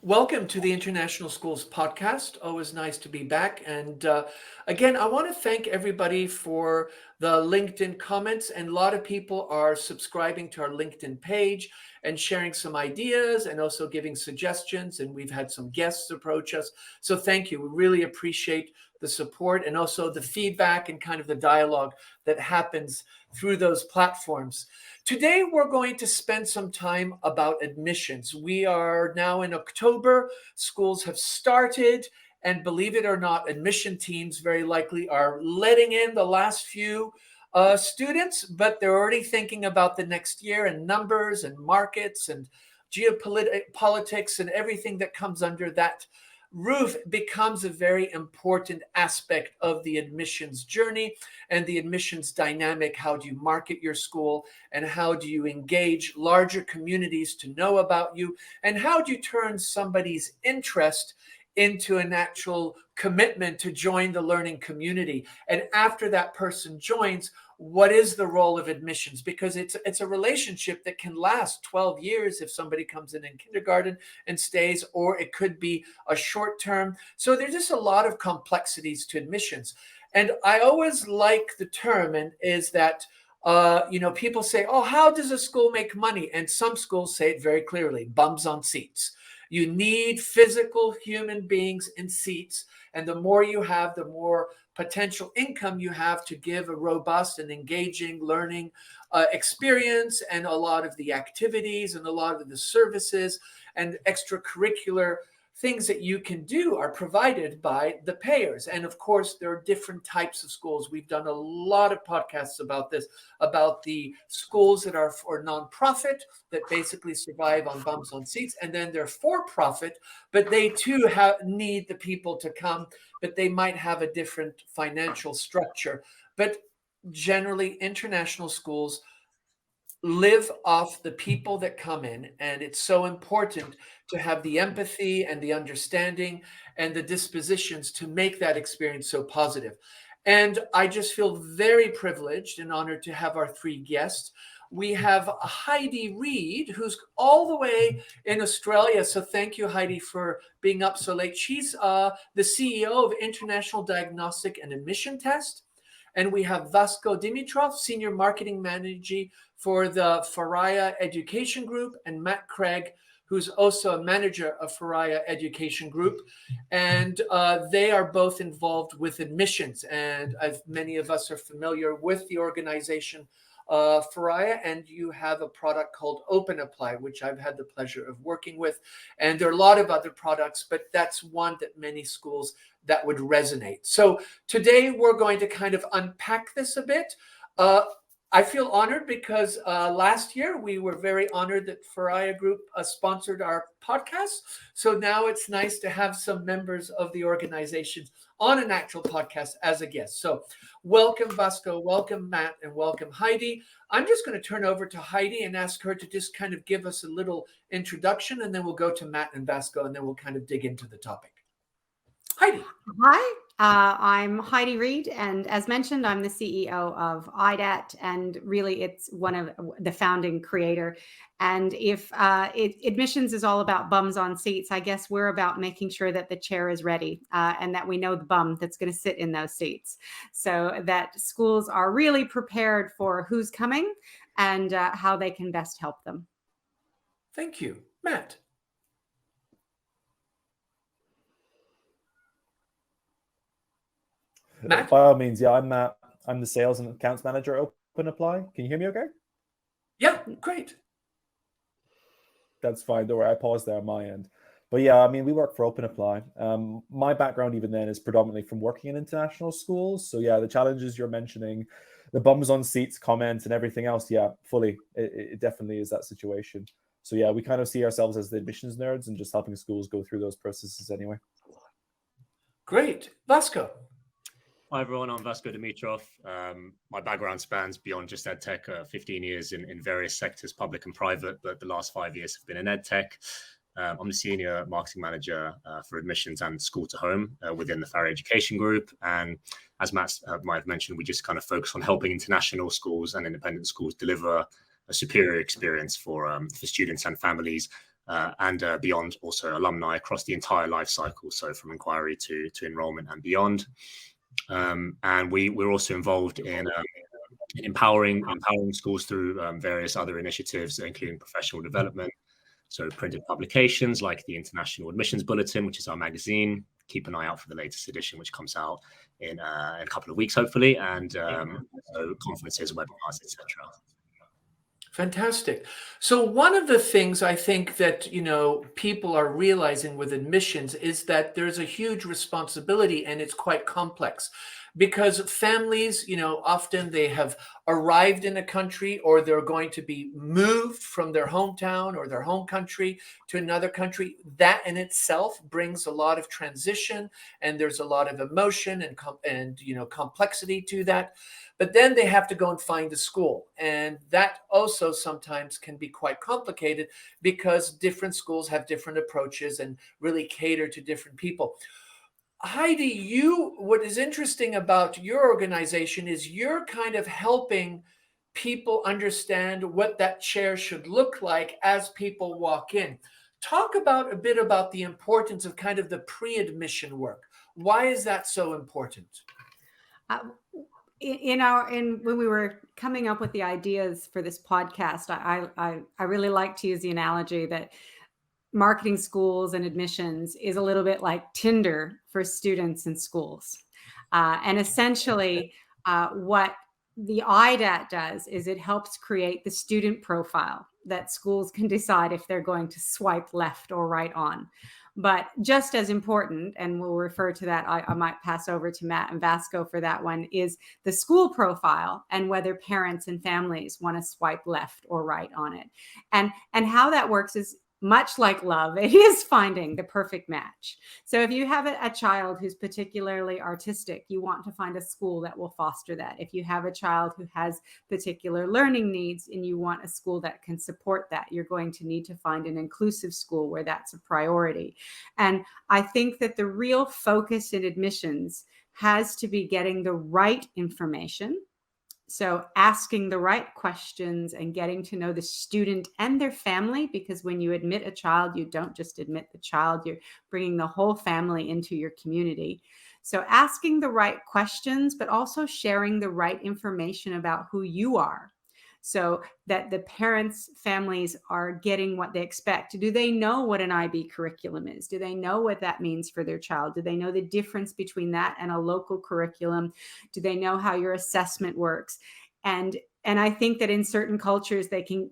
Welcome to the International Schools podcast. Always nice to be back. And again, I want to thank everybody for the LinkedIn comments. And a lot of people are subscribing to our LinkedIn page and sharing some ideas and also giving suggestions. And we've had some guests approach us. So thank you. We really appreciate the support and also the feedback and kind of the dialogue that happens through those platforms. Today, we're going to spend some time about admissions. We are now in October. Schools have started, and believe it or not, admission teams very likely are letting in the last few students, but they're already thinking about the next year and numbers and markets and geopolitics and everything that comes under that roof becomes a very important aspect of the admissions journey and the admissions dynamic. How do you market your school, and how do you engage larger communities to know about you, and how do you turn somebody's interest into an actual commitment to join the learning community? And after that person joins, what is the role of admissions? Because it's a relationship that can last 12 years if somebody comes in kindergarten and stays, or it could be a short term. So there's just a lot of complexities to admissions. And I always like the term, and is that people say, oh, how does a school make money? And some schools say it very clearly: bums on seats. You need physical human beings in seats. And the more you have, the more potential income you have to give a robust and engaging learning experience, and a lot of the activities and a lot of the services and extracurricular things that you can do are provided by the payers. And of course, there are different types of schools. We've done a lot of podcasts about this, about the schools that are for nonprofit, that basically survive on bums on seats. And then they're for profit, but they too need the people to come, but they might have a different financial structure. But generally, international schools live off the people that come in, and it's so important to have the empathy and the understanding and the dispositions to make that experience so positive. And I just feel very privileged and honored to have our three guests. We have Heidi Reid, who's all the way in Australia. So thank you, Heidi, for being up so late. She's the CEO of International Diagnostic and Admissions Test. And we have Vasco Dimitroff, Senior Marketing Manager for the Faraya Education Group, and Matt Craig, who's also a manager of Faraya Education Group. And they are both involved with admissions. And as many of us are familiar with the organization Faraya, and you have a product called Open Apply, which I've had the pleasure of working with. And there are a lot of other products, but that's one that many schools that would resonate. So today we're going to kind of unpack this a bit. I feel honored because last year we were very honored that Faraya Group sponsored our podcast. So now it's nice to have some members of the organization on an actual podcast as a guest. So welcome, Vasco, welcome, Matt, and welcome, Heidi. I'm just going to turn over to Heidi and ask her to just kind of give us a little introduction, and then we'll go to Matt and Vasco, and then we'll kind of dig into the topic. Heidi. Hi, I'm Heidi Reid, and as mentioned, I'm the CEO of IDAT, and really it's one of the founding creator. And if admissions is all about bums on seats, I guess we're about making sure that the chair is ready and that we know the bum that's going to sit in those seats, so that schools are really prepared for who's coming and how they can best help them. Thank you. Matt. Matt? By all means, yeah, I'm Matt. I'm the sales and accounts manager at Open Apply. Can you hear me okay? Yeah, great. That's fine. Don't worry, I paused there on my end. But yeah, I mean, we work for Open Apply. My background even then is predominantly from working in international schools. So yeah, the challenges you're mentioning, the bums on seats comment and everything else, yeah, fully. It definitely is that situation. So yeah, we kind of see ourselves as the admissions nerds and just helping schools go through those processes anyway. Great. Vasco. Hi everyone, I'm Vasco Dimitroff. My background spans beyond just EdTech, 15 years in various sectors, public and private, but the last 5 years have been in EdTech. I'm the Senior Marketing Manager for Admissions and School to Home within the Faraya Education Group. And as Matt might have mentioned, we just kind of focus on helping international schools and independent schools deliver a superior experience for students and families and beyond, also alumni across the entire life cycle, so from inquiry to enrollment and beyond. And we're also involved in empowering schools through various other initiatives, including professional development. So printed publications like the International Admissions Bulletin, which is our magazine. Keep an eye out for the latest edition, which comes out in a couple of weeks, hopefully, and so conferences, webinars, etc. Fantastic. So one of the things I think that, people are realizing with admissions is that there's a huge responsibility, and it's quite complex, because families, often they have arrived in a country, or they're going to be moved from their hometown or their home country to another country. That in itself brings a lot of transition, and there's a lot of emotion and complexity to that. But then they have to go and find a school. And that also sometimes can be quite complicated, because different schools have different approaches and really cater to different people. Heidi, what is interesting about your organization is you're kind of helping people understand what that chair should look like as people walk in. Talk a bit about the importance of kind of the pre-admission work. Why is that so important? When we were coming up with the ideas for this podcast, I really like to use the analogy that marketing schools and admissions is a little bit like Tinder for students in schools. And essentially, what the IDAT does is it helps create the student profile that schools can decide if they're going to swipe left or right on. But just as important, and we'll refer to that, I might pass over to Matt and Vasco for that one, is the school profile and whether parents and families want to swipe left or right on it. And how that works is much like love, it is finding the perfect match. So if you have a child who's particularly artistic, you want to find a school that will foster that. If you have a child who has particular learning needs and you want a school that can support that, you're going to need to find an inclusive school where that's a priority. And I think that the real focus in admissions has to be getting the right information. So asking the right questions and getting to know the student and their family, because when you admit a child, you don't just admit the child, you're bringing the whole family into your community. So asking the right questions, but also sharing the right information about who you are, so that the parents, families are getting what they expect. Do they know what an IB curriculum is? Do they know what that means for their child? Do they know the difference between that and a local curriculum? Do they know how your assessment works? And I think that in certain cultures,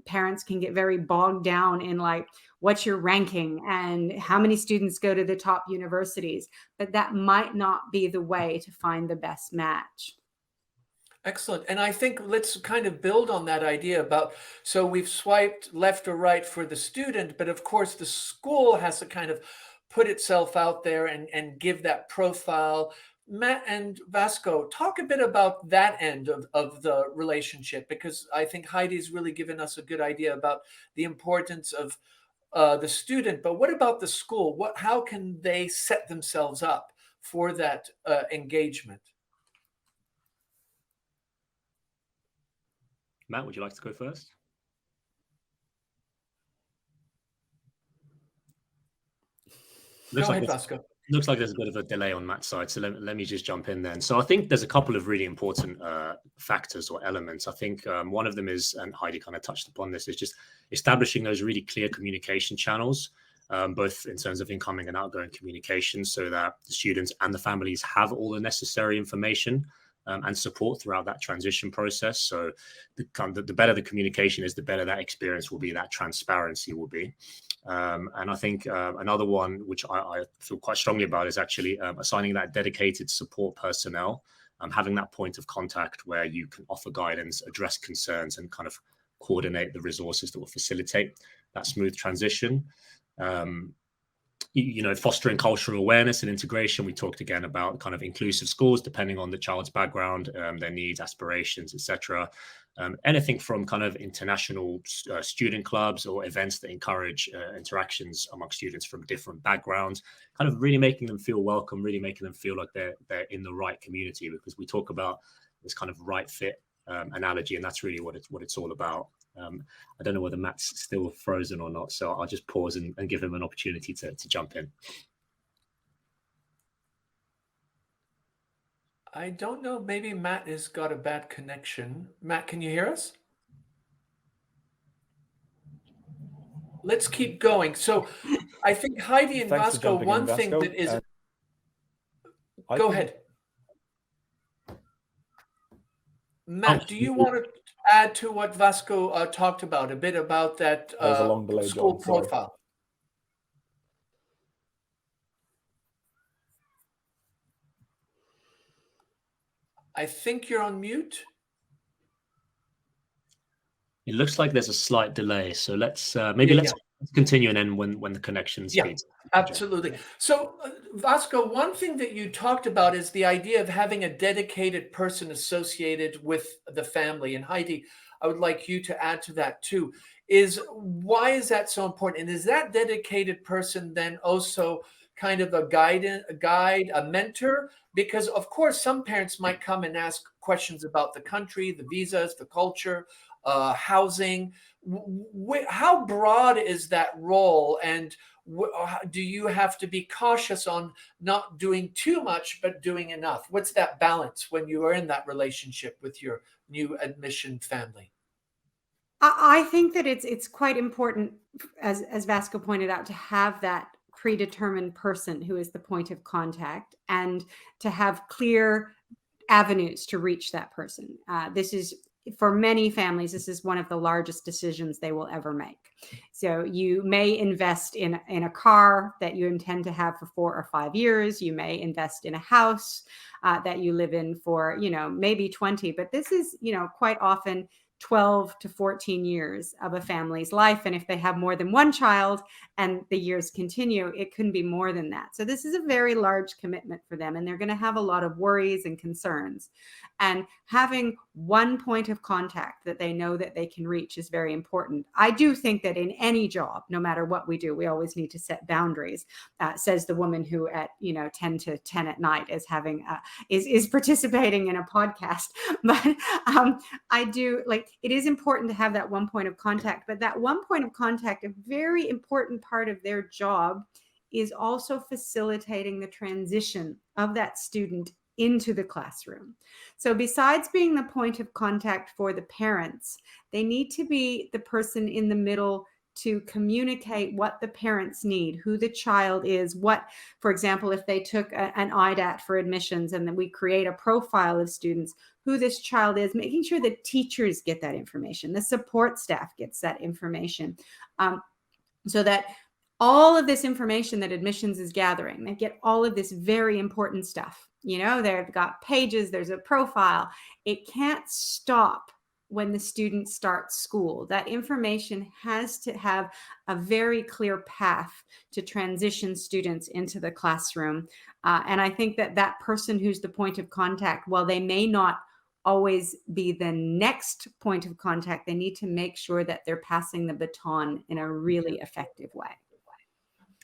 parents can get very bogged down in like, what's your ranking and how many students go to the top universities? But that might not be the way to find the best match. Excellent. And I think let's kind of build on that idea about, so we've swiped left or right for the student, but of course the school has to kind of put itself out there and give that profile. Matt and Vasco, talk a bit about that end of the relationship, because I think Heidi's really given us a good idea about the importance of the student. But what about the school? How can they set themselves up for that engagement? Matt, would you like to go first? Go ahead, Vasco. Looks like there's a bit of a delay on Matt's side, so let me just jump in then. So I think there's a couple of really important factors or elements. I think one of them is, and Heidi kind of touched upon this, is just establishing those really clear communication channels, both in terms of incoming and outgoing communication, so that the students and the families have all the necessary information and support throughout that transition process. So the better the communication is, the better that experience will be, that transparency will be. And I think another one, which I feel quite strongly about, is actually assigning that dedicated support personnel, having that point of contact where you can offer guidance, address concerns, and kind of coordinate the resources that will facilitate that smooth transition. Fostering cultural awareness and integration. We talked again about kind of inclusive schools, depending on the child's background, their needs, aspirations, etc. Anything from kind of international student clubs or events that encourage interactions among students from different backgrounds, kind of really making them feel welcome, really making them feel like they're in the right community, because we talk about this kind of right fit analogy, and that's really what it's all about. I don't know whether Matt's still frozen or not, so I'll just pause and give him an opportunity to jump in. I don't know. Maybe Matt has got a bad connection. Matt, can you hear us? Let's keep going. So I think Heidi and Thanks for Vasco, jumping in, one thing Vasco. that is, I go can- ahead. Matt, do you want to add to what Vasco talked about, a bit about that There's a long delay, school John, sorry. profile? I think you're on mute. It looks like there's a slight delay, so let's continue, and then when the connection speeds. Absolutely. So Vasco, one thing that you talked about is the idea of having a dedicated person associated with the family. And Heidi, I would like you to add to that too. Why is that so important? And is that dedicated person then also kind of a guide, a mentor? Because of course, some parents might come and ask questions about the country, the visas, the culture, housing. How broad is that role? And do you have to be cautious on not doing too much, but doing enough? What's that balance when you are in that relationship with your new admission family? I think that it's quite important, as Vasco pointed out, to have that predetermined person who is the point of contact and to have clear avenues to reach that person. This is, for many families, this is one of the largest decisions they will ever make. So you may invest in a car that you intend to have for 4 or 5 years. You may invest in a house that you live in for, maybe 20, but this is, quite often 12 to 14 years of a family's life. And if they have more than one child and the years continue, it can be more than that. So this is a very large commitment for them, and they're going to have a lot of worries and concerns. And having one point of contact that they know that they can reach is very important. I do think that in any job, no matter what we do, we always need to set boundaries, says the woman who at 10 to 10 at night is having is participating in a podcast. But I do, it is important to have that one point of contact, but that one point of contact, a very important part of their job is also facilitating the transition of that student into the classroom. So besides being the point of contact for the parents, they need to be the person in the middle to communicate what the parents need, who the child is, for example, if they took an IDAT for admissions and then we create a profile of students, who this child is, making sure that teachers get that information, the support staff gets that information, so that all of this information that admissions is gathering, they get all of this very important stuff. They've got pages, there's a profile. It can't stop when the student starts school. That information has to have a very clear path to transition students into the classroom. And I think that person who's the point of contact, while they may not always be the next point of contact, they need to make sure that they're passing the baton in a really effective way.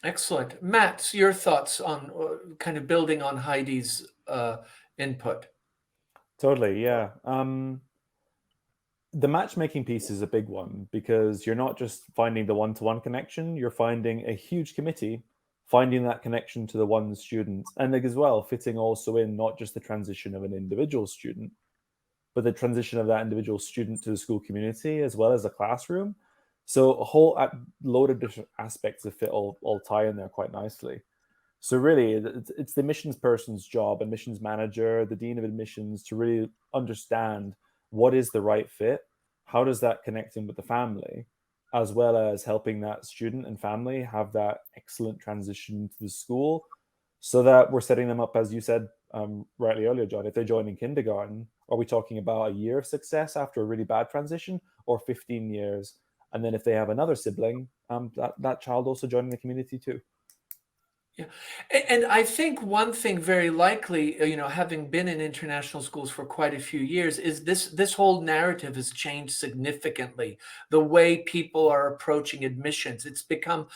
Excellent. Matt, your thoughts on kind of building on Heidi's input? Totally, yeah. The matchmaking piece is a big one because you're not just finding the one-to-one connection, you're finding a huge committee, finding that connection to the one student, and as well fitting also in not just the transition of an individual student, but the transition of that individual student to the school community as well as the classroom. So a whole load of different aspects of fit all tie in there quite nicely. So really, it's the admissions person's job, admissions manager, the dean of admissions, to really understand what is the right fit, how does that connect in with the family, as well as helping that student and family have that excellent transition to the school, so that we're setting them up, as you said rightly earlier, John, if they're joining kindergarten, are we talking about a year of success after a really bad transition, or 15 years? And then if they have another sibling, that child also joining the community too. Yeah. And I think one thing very likely, having been in international schools for quite a few years, is this whole narrative has changed significantly. The way people are approaching admissions, it's become,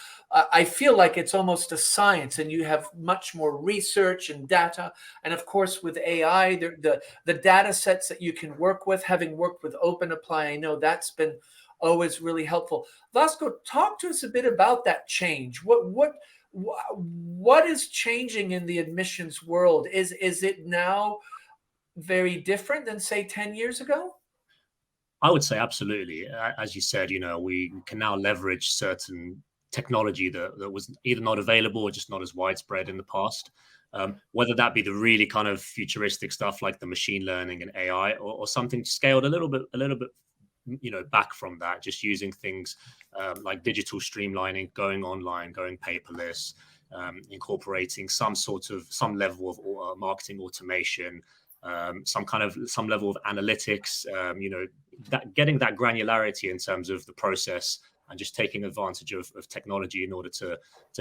I feel like it's almost a science, and you have much more research and data. And of course, with AI, the data sets that you can work with, having worked with Open Apply, I know that's been always really helpful. Vasco, talk to us a bit about that change. What is changing in the admissions world? Is it now very different than, say, 10 years ago? I would say absolutely. As you said, we can now leverage certain technology that was either not available or just not as widespread in the past. Whether that be the really kind of futuristic stuff like the machine learning and AI, or something scaled a little bit, back from that, just using things like digital streamlining, going online, going paperless, incorporating some level of marketing automation, some level of analytics, getting that granularity in terms of the process, and just taking advantage of technology in order to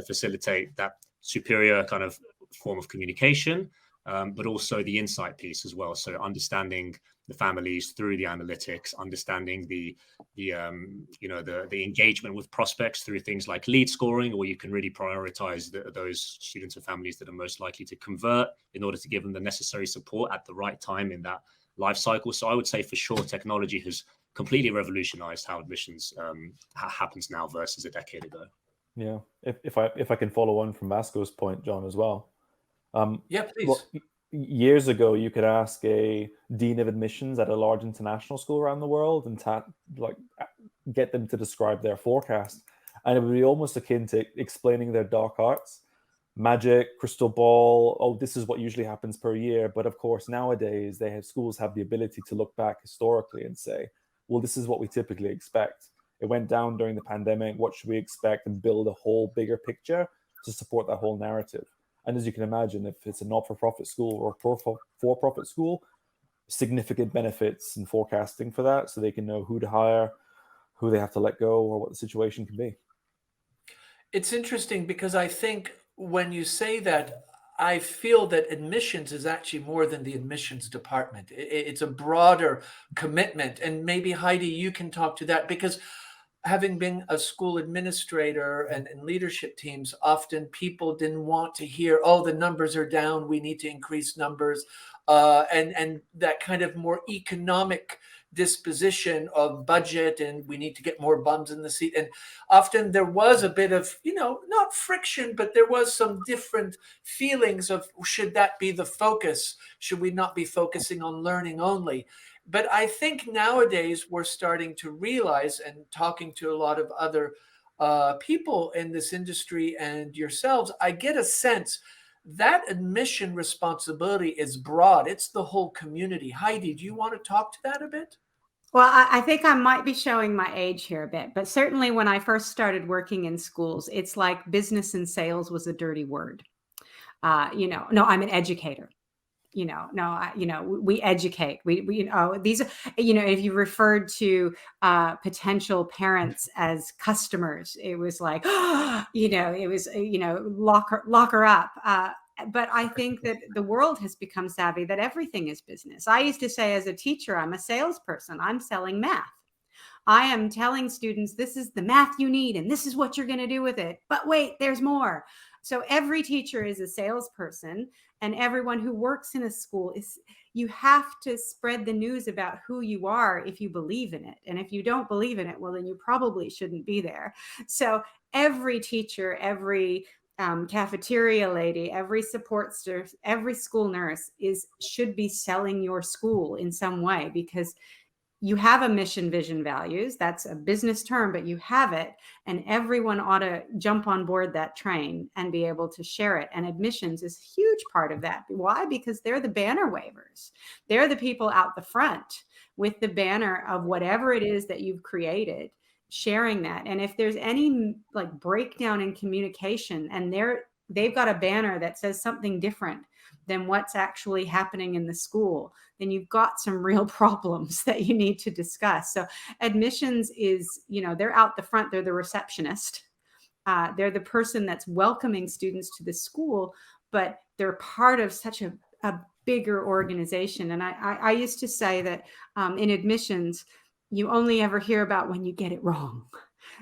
facilitate that superior kind of form of communication, but also the insight piece as well. So understanding the families through the analytics, understanding the engagement with prospects through things like lead scoring, or you can really prioritize those students and families that are most likely to convert in order to give them the necessary support at the right time in that life cycle. So I would say for sure technology has completely revolutionized how admissions happens now versus a decade ago. Yeah, if I can follow on from Vasco's point, John, as well. Yeah, please. Well, years ago, you could ask a dean of admissions at a large international school around the world and get them to describe their forecast, and it would be almost akin to explaining their dark arts, magic, crystal ball. Oh, this is what usually happens per year. But of course, nowadays schools have the ability to look back historically and say, well, this is what we typically expect. It went down during the pandemic. What should we expect? And build a whole bigger picture to support that whole narrative. And as you can imagine, if it's a not-for-profit school or for-profit school, significant benefits in forecasting for that, so they can know who to hire, who they have to let go, or what the situation can be. It's interesting because I think when you say that, I feel that admissions is actually more than the admissions department. It's a broader commitment. And maybe, Heidi, you can talk to that, because having been a school administrator and leadership teams, often people didn't want to hear, oh, the numbers are down, we need to increase numbers, and that kind of more economic disposition of budget, and we need to get more bums in the seat. And often there was a bit of, not friction, but there was some different feelings of, should that be the focus? Should we not be focusing on learning only? But I think nowadays we're starting to realize, and talking to a lot of other people in this industry and yourselves, I get a sense that admission responsibility is broad. It's the whole community. Heidi, do you want to talk to that a bit? Well, I think I might be showing my age here a bit, but certainly when I first started working in schools, it's like business and sales was a dirty word. No, I'm an educator. We educate. These are, if you referred to potential parents as customers, it was like, it was, lock her up. But I think that the world has become savvy that everything is business. I used to say as a teacher, I'm a salesperson. I'm selling math. I am telling students, this is the math you need, and this is what you're going to do with it. But wait, there's more. So every teacher is a salesperson, and everyone who works in a school you have to spread the news about who you are if you believe in it. And if you don't believe in it, well, then you probably shouldn't be there. So every teacher, every cafeteria lady, every support staff, every school nurse should be selling your school in some way, because you have a mission, vision, values. That's a business term, but you have it, and everyone ought to jump on board that train and be able to share it. And admissions is a huge part of that. Why? Because they're the banner wavers. They're the people out the front with the banner of whatever it is that you've created, sharing that. And if there's any breakdown in communication, and they've got a banner that says something different than what's actually happening in the school, then you've got some real problems that you need to discuss. So admissions is, they're out the front, they're the receptionist. They're the person that's welcoming students to the school, but they're part of such a bigger organization. And I used to say that in admissions, you only ever hear about when you get it wrong.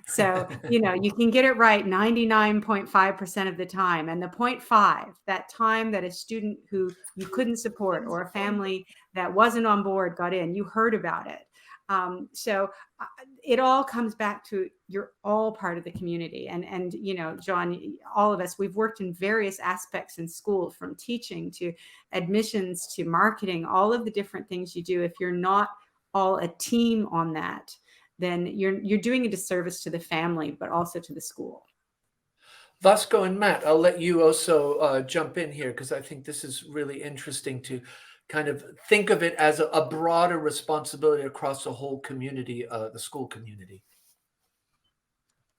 So, you can get it right 99.5% of the time. And the 0.5, that time that a student who you couldn't support or a family that wasn't on board got in, you heard about it. So it all comes back to you're all part of the community. And you know, John, all of us, we've worked in various aspects in school, from teaching to admissions to marketing, all of the different things you do. If you're not all a team on that, then you're doing a disservice to the family, but also to the school. Vasco and Matt, I'll let you also jump in here, because I think this is really interesting to kind of think of it as a broader responsibility across the whole community, the school community.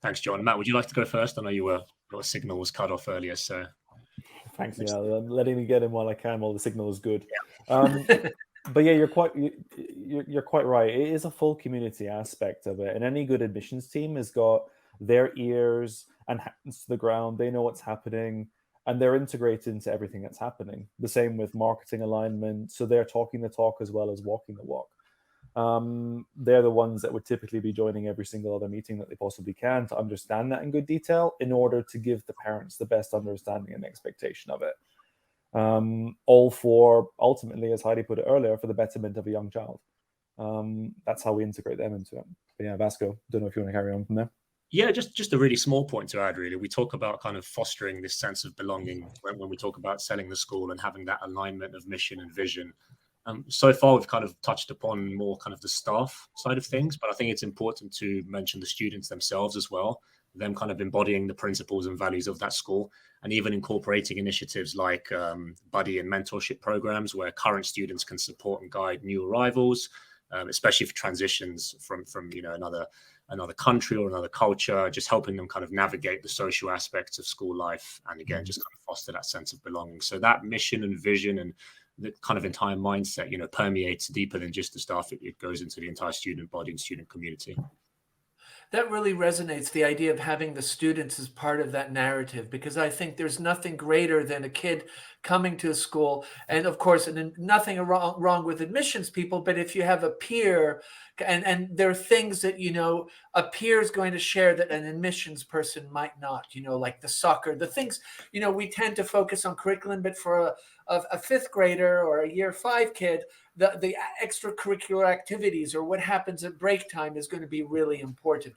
Thanks, John. Matt, would you like to go first? I know your signal was cut off earlier, so. Thanks. Yeah, letting me get in while I can, while the signal is good. But yeah, you're quite right. It is a full community aspect of it, and any good admissions team has got their ears and hands to the ground. They know what's happening, and they're integrated into everything that's happening. The same with marketing alignment. So they're talking the talk as well as walking the walk. They're the ones that would typically be joining every single other meeting that they possibly can to understand that in good detail, in order to give the parents the best understanding and expectation of it. All for, ultimately, as Heidi put it earlier, for the betterment of a young child. That's how we integrate them into it. But yeah, Vasco, don't know if you want to carry on from there. Yeah, just a really small point to add, really. We talk about kind of fostering this sense of belonging when we talk about selling the school and having that alignment of mission and vision. So far, we've kind of touched upon more kind of the staff side of things, but I think it's important to mention the students themselves as well, them kind of embodying the principles and values of that school, and even incorporating initiatives like buddy and mentorship programs, where current students can support and guide new arrivals, especially for transitions from you know, another country or another culture, just helping them kind of navigate the social aspects of school life, and again, just kind of foster that sense of belonging. So that mission and vision and the kind of entire mindset, you know, permeates deeper than just the staff. It goes into the entire student body and student community. That really resonates, the idea of having the students as part of that narrative, because I think there's nothing greater than a kid coming to a school. And of course, and nothing wrong with admissions people, but if you have a peer, and there are things that, you know, a peer is going to share that an admissions person might not, you know, like the soccer, the things, you know, we tend to focus on curriculum, but for a fifth grader or a year 5 kid, the extracurricular activities or what happens at break time is going to be really important.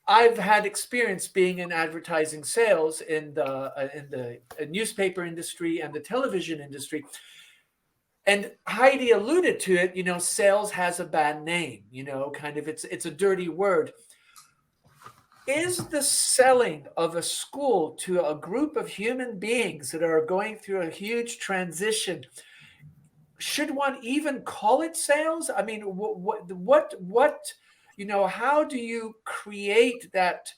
I've had experience being in advertising sales in the newspaper industry and the television industry. And Heidi alluded to it, you know, sales has a bad name, you know, kind of it's a dirty word. Is the selling of a school to a group of human beings that are going through a huge transition, should one even call it sales? I mean, what, you know, how do you create that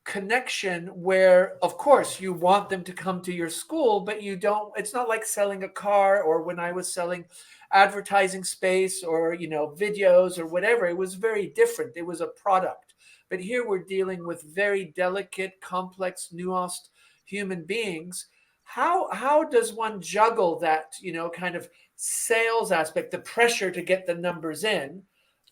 connection where, of course, you want them to come to your school, but you don't, it's not like selling a car, or when I was selling advertising space or, you know, videos or whatever, it was very different. It was a product. But here we're dealing with very delicate, complex, nuanced human beings. How does one juggle that, you know, kind of sales aspect, the pressure to get the numbers in,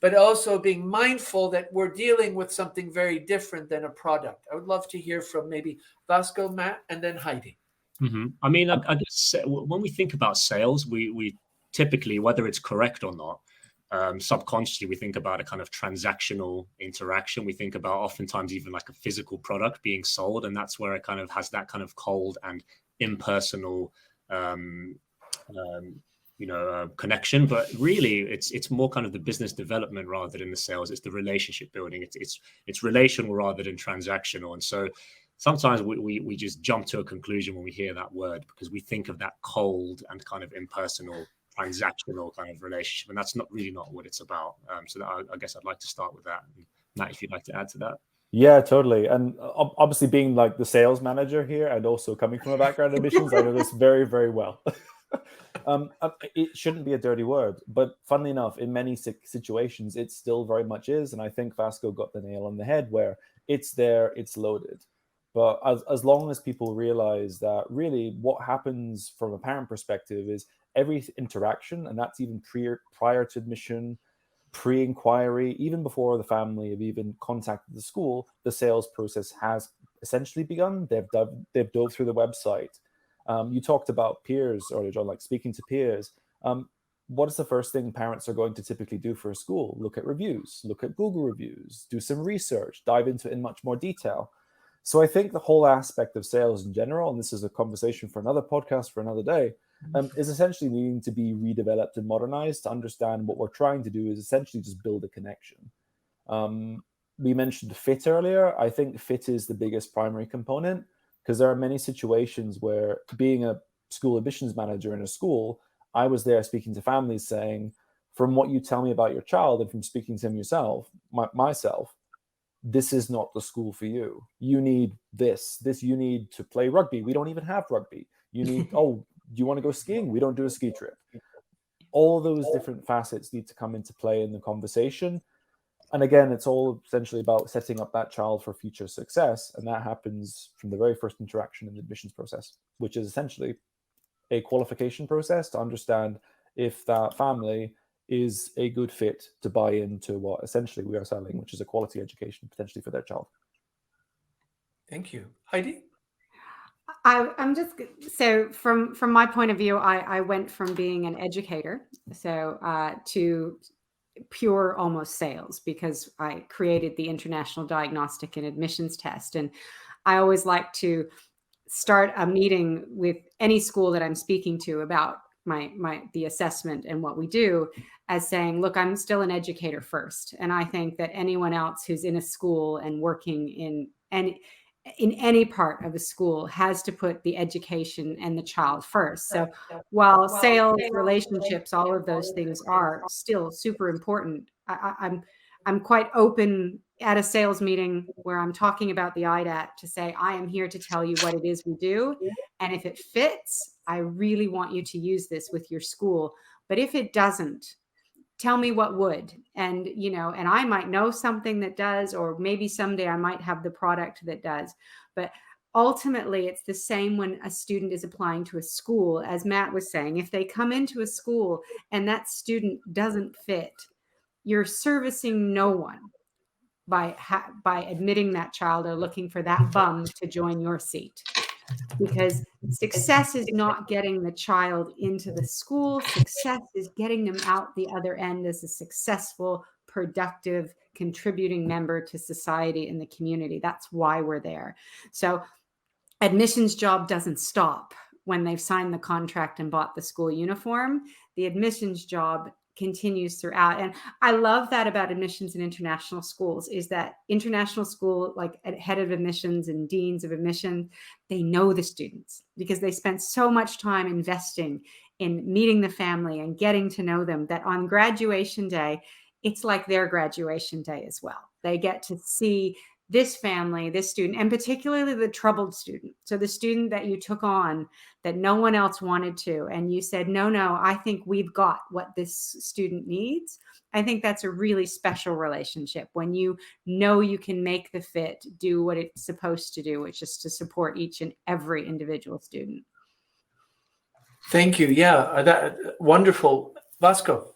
but also being mindful that we're dealing with something very different than a product? I would love to hear from maybe Vasco, Matt, and then Heidi. Mm-hmm. I mean, I guess when we think about sales, we typically, whether it's correct or not, subconsciously we think about a kind of transactional interaction. We think about oftentimes even like a physical product being sold, and that's where it kind of has that kind of cold and impersonal connection. But really it's more kind of the business development rather than the sales. It's the relationship building. It's relational rather than transactional. And so sometimes we just jump to a conclusion when we hear that word, because we think of that cold and kind of impersonal transactional kind of relationship, and that's not what it's about. So that, I guess I'd like to start with that. Matt, if you'd like to add to that. Yeah, totally. And obviously being like the sales manager here and also coming from a background in admissions, I know this very, very well. It shouldn't be a dirty word, but funnily enough, in many situations, it still very much is. And I think Vasco got the nail on the head, where it's there, it's loaded. But as long as people realize that really what happens from a parent perspective is every interaction, and that's even prior to admission, pre-inquiry, even before the family have even contacted the school, the sales process has essentially begun. They've dove through the website. You talked about peers earlier, John, like speaking to peers. what is the first thing parents are going to typically do for a school? Look at reviews, look at Google reviews, do some research, dive into it in much more detail. So I think the whole aspect of sales in general, and this is a conversation for another podcast for another day, is essentially needing to be redeveloped and modernized to understand what we're trying to do is essentially just build a connection. We mentioned fit earlier. I think fit is the biggest primary component, because there are many situations where, being a school admissions manager in a school, I was there speaking to families saying, from what you tell me about your child and from speaking to him myself, this is not the school for you. You need this. You need to play rugby. We don't even have rugby. You need, do you want to go skiing? We don't do a ski trip. All those different facets need to come into play in the conversation. And again, it's all essentially about setting up that child for future success. And that happens from the very first interaction in the admissions process, which is essentially a qualification process to understand if that family is a good fit to buy into what essentially we are selling, which is a quality education potentially for their child. Thank you. Heidi? I'm just, so from my point of view, I went from being an educator to pure almost sales, because I created the International Diagnostic and Admissions Test. And I always like to start a meeting with any school that I'm speaking to about the assessment and what we do, as saying, look, I'm still an educator first. And I think that anyone else who's in a school and working in any part of a school has to put the education and the child first. So while sales, relationships, all of those things are still super important, I'm quite open at a sales meeting where I'm talking about the IDAT to say, I am here to tell you what it is we do. And if it fits, I really want you to use this with your school. But if it doesn't, tell me what would. And, and I might know something that does, or maybe someday I might have the product that does. But ultimately, it's the same when a student is applying to a school. As Matt was saying, if they come into a school and that student doesn't fit, you're servicing no one by admitting that child or looking for that bum to join your seat. Because success is not getting the child into the school. Success is getting them out the other end as a successful, productive, contributing member to society and the community. That's why we're there. So admissions job doesn't stop when they've signed the contract and bought the school uniform. The admissions job continues throughout. And I love that about admissions in international schools, is that international school, like head of admissions and deans of admission, they know the students because they spent so much time investing in meeting the family and getting to know them, that on graduation day, it's like their graduation day as well. They get to see this family, this student, and particularly the troubled student. So the student that you took on that no one else wanted to, and you said, no, I think we've got what this student needs. I think that's a really special relationship when you know you can make the fit do what it's supposed to do, which is to support each and every individual student. Thank you. Yeah, that wonderful. Vasco.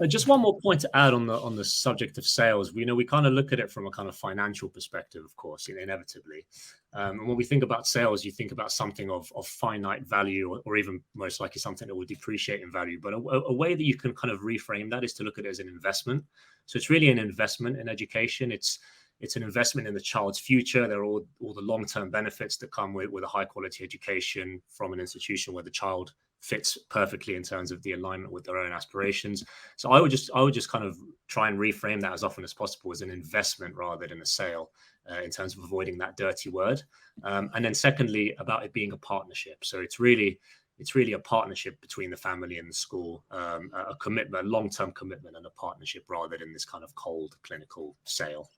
Just one more point to add on the subject of sales. We kind of look at it from a kind of financial perspective, of course, inevitably. And when we think about sales, you think about something of finite value, or even most likely something that will depreciate in value. But a way that you can kind of reframe that is to look at it as an investment. So it's really an investment in education. It's an investment in the child's future. There are all the long-term benefits that come with a high-quality education from an institution where the child fits perfectly in terms of the alignment with their own aspirations. So I would just kind of try and reframe that as often as possible as an investment rather than a sale, in terms of avoiding that dirty word. And then secondly, about it being a partnership. So it's really a partnership between the family and the school, a commitment, a long-term commitment and a partnership rather than this kind of cold clinical sale.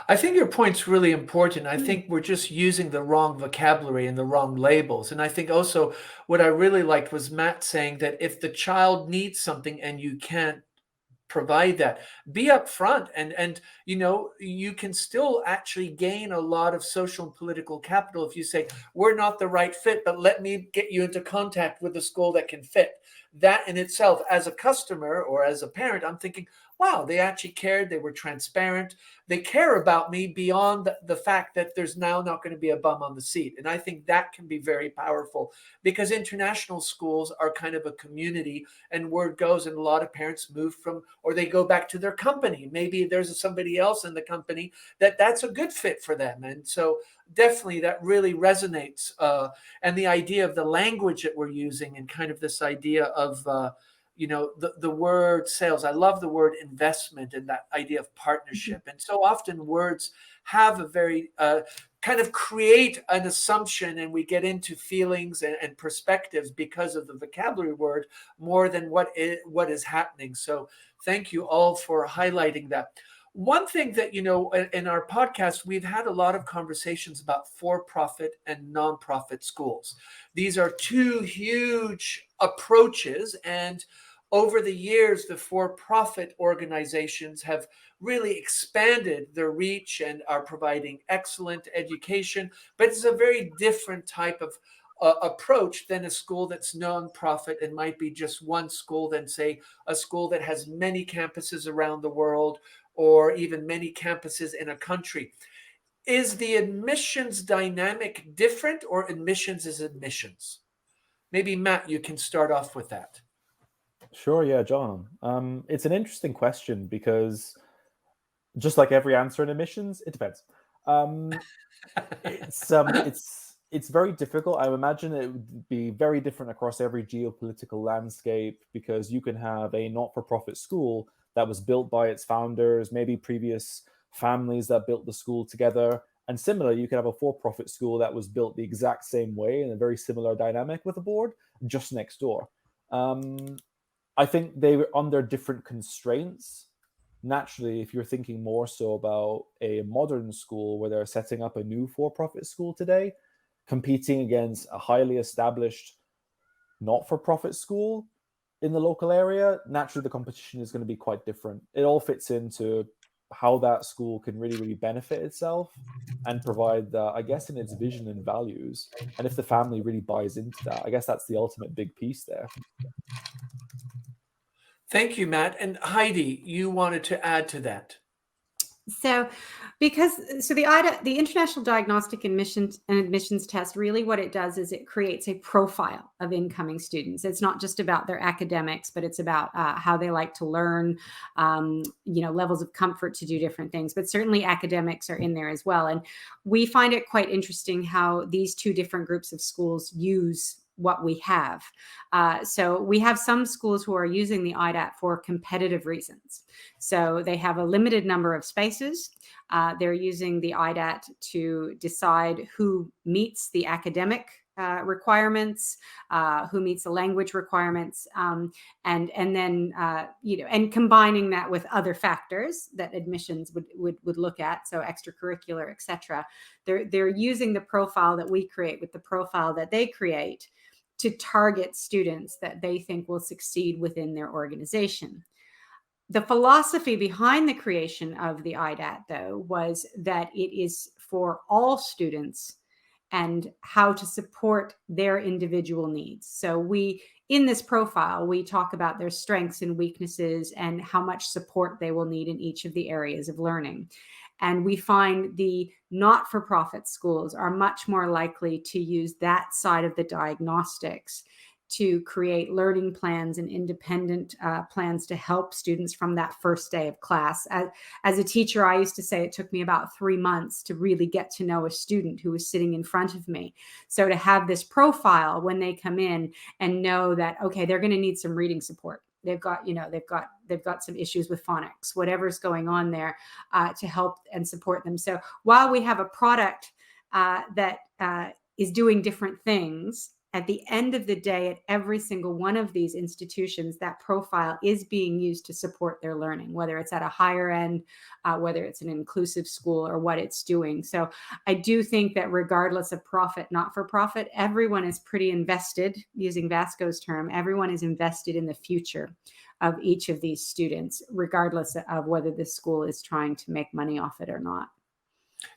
I think your point's really important. I think we're just using the wrong vocabulary and the wrong labels. And I think also what I really liked was Matt saying that if the child needs something and you can't provide that, be upfront, and you can still actually gain a lot of social and political capital if you say, we're not the right fit, but let me get you into contact with a school that can fit. That in itself, as a customer or as a parent, I'm thinking, wow, they actually cared. They were transparent. They care about me beyond the fact that there's now not going to be a bum on the seat. And I think that can be very powerful, because international schools are kind of a community, and word goes, and a lot of parents move from, or they go back to their company. Maybe there's somebody else in the company that's a good fit for them. And so definitely that really resonates. And the idea of the language that we're using, and kind of this idea of, the word sales. I love the word investment, and that idea of partnership. And so often words have a very kind of create an assumption, and we get into feelings and perspectives because of the vocabulary word more than what is happening. So thank you all for highlighting that. One thing that, in our podcast, we've had a lot of conversations about for-profit and nonprofit schools. These are two huge approaches. And over the years, the for-profit organizations have really expanded their reach and are providing excellent education. But it's a very different type of approach than a school that's nonprofit and might be just one school than, say, a school that has many campuses around the world, or even many campuses in a country. Is the admissions dynamic different, or admissions is admissions? Maybe Matt, you can start off with that. Sure, yeah, John. It's an interesting question, because just like every answer in admissions, it depends. It's very difficult. I imagine it would be very different across every geopolitical landscape, because you can have a not-for-profit school that was built by its founders, maybe previous families that built the school together. And similarly, you can have a for-profit school that was built the exact same way in a very similar dynamic with a board just next door. I think they were under different constraints. Naturally, if you're thinking more so about a modern school where they're setting up a new for-profit school today, competing against a highly established not-for-profit school in the local area, naturally the competition is going to be quite different. It all fits into how that school can really, really benefit itself and provide that, I guess, in its vision and values. And if the family really buys into that, I guess that's the ultimate big piece there. Thank you, Matt. And Heidi, you wanted to add to that. So the IDAT, the International Diagnostic Admissions Test, really what it does is it creates a profile of incoming students. It's not just about their academics, but it's about how they like to learn, levels of comfort to do different things. But certainly academics are in there as well. And we find it quite interesting how these two different groups of schools use what we have. So we have some schools who are using the IDAT for competitive reasons. So they have a limited number of spaces. They're using the IDAT to decide who meets the academic requirements, who meets the language requirements, and then and combining that with other factors that admissions would look at, so extracurricular, etc. They're using the profile that we create with the profile that they create to target students that they think will succeed within their organization. The philosophy behind the creation of the IDAT, though, was that it is for all students and how to support their individual needs. So in this profile, we talk about their strengths and weaknesses and how much support they will need in each of the areas of learning. And we find the not-for-profit schools are much more likely to use that side of the diagnostics to create learning plans and independent plans to help students from that first day of class. As a teacher, I used to say it took me about 3 months to really get to know a student who was sitting in front of me. So to have this profile when they come in and know that, okay, they're going to need some reading support. They've got some issues with phonics, whatever's going on there, to help and support them. So while we have a product that is doing different things, at the end of the day, at every single one of these institutions, that profile is being used to support their learning, whether it's at a higher end, whether it's an inclusive school, or what it's doing. So I do think that regardless of profit, not for profit, everyone is pretty invested, using Vasco's term, everyone is invested in the future of each of these students, regardless of whether the school is trying to make money off it or not.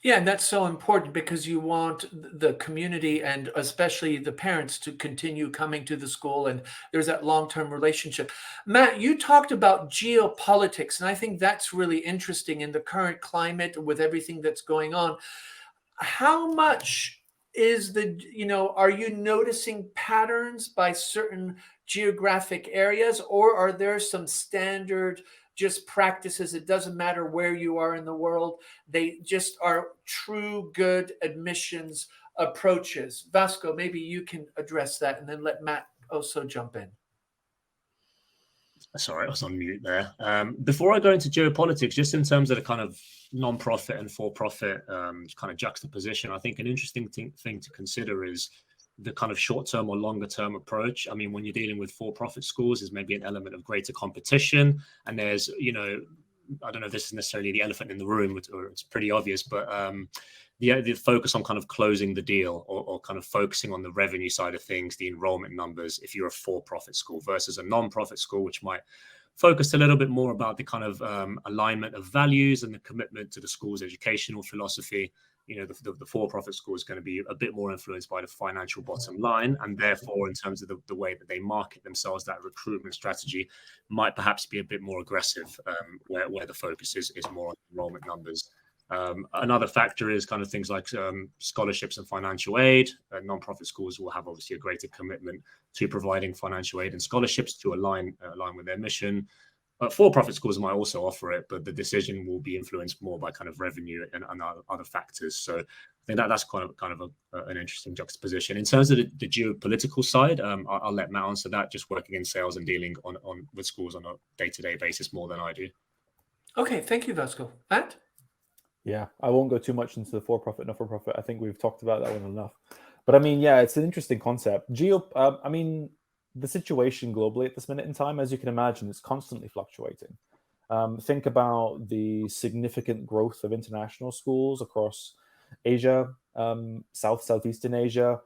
Yeah, and that's so important because you want the community and especially the parents to continue coming to the school, and there's that long-term relationship. Matt, you talked about geopolitics, and I think that's really interesting in the current climate with everything that's going on. How much is are you noticing patterns by certain geographic areas, or are there some standard just practices? It doesn't matter where you are in the world, they just are true good admissions approaches. Vasco, maybe you can address that and then let Matt also jump in. Sorry, I was on mute there. Before I go into geopolitics, just in terms of the kind of non-profit and for-profit kind of juxtaposition, I think an interesting thing to consider is the kind of short-term or longer-term approach. I mean, when you're dealing with for-profit schools, there's maybe an element of greater competition, and there's, I don't know if this is necessarily the elephant in the room, or it's pretty obvious, but the focus on kind of closing the deal or kind of focusing on the revenue side of things, the enrollment numbers, if you're a for-profit school versus a non-profit school, which might focus a little bit more about the kind of alignment of values and the commitment to the school's educational philosophy. The for-profit school is going to be a bit more influenced by the financial bottom line, and therefore, in terms of the way that they market themselves, that recruitment strategy might perhaps be a bit more aggressive, where the focus is more on enrollment numbers. Another factor is kind of things like scholarships and financial aid. Non-profit schools will have obviously a greater commitment to providing financial aid and scholarships to align with their mission. For-profit schools might also offer it, but the decision will be influenced more by kind of revenue and other factors. So I think that's kind of an interesting juxtaposition. In terms of the geopolitical side, I'll let Matt answer that, just working in sales and dealing with schools on a day-to-day basis more than I do. Okay, thank you, Vasco. Matt? Yeah, I won't go too much into the for-profit, not for-profit. I think we've talked about that one enough. But I mean, yeah, it's an interesting concept. I mean, the situation globally at this minute in time, as you can imagine, is constantly fluctuating. Think about the significant growth of international schools across Asia, Southeastern Asia.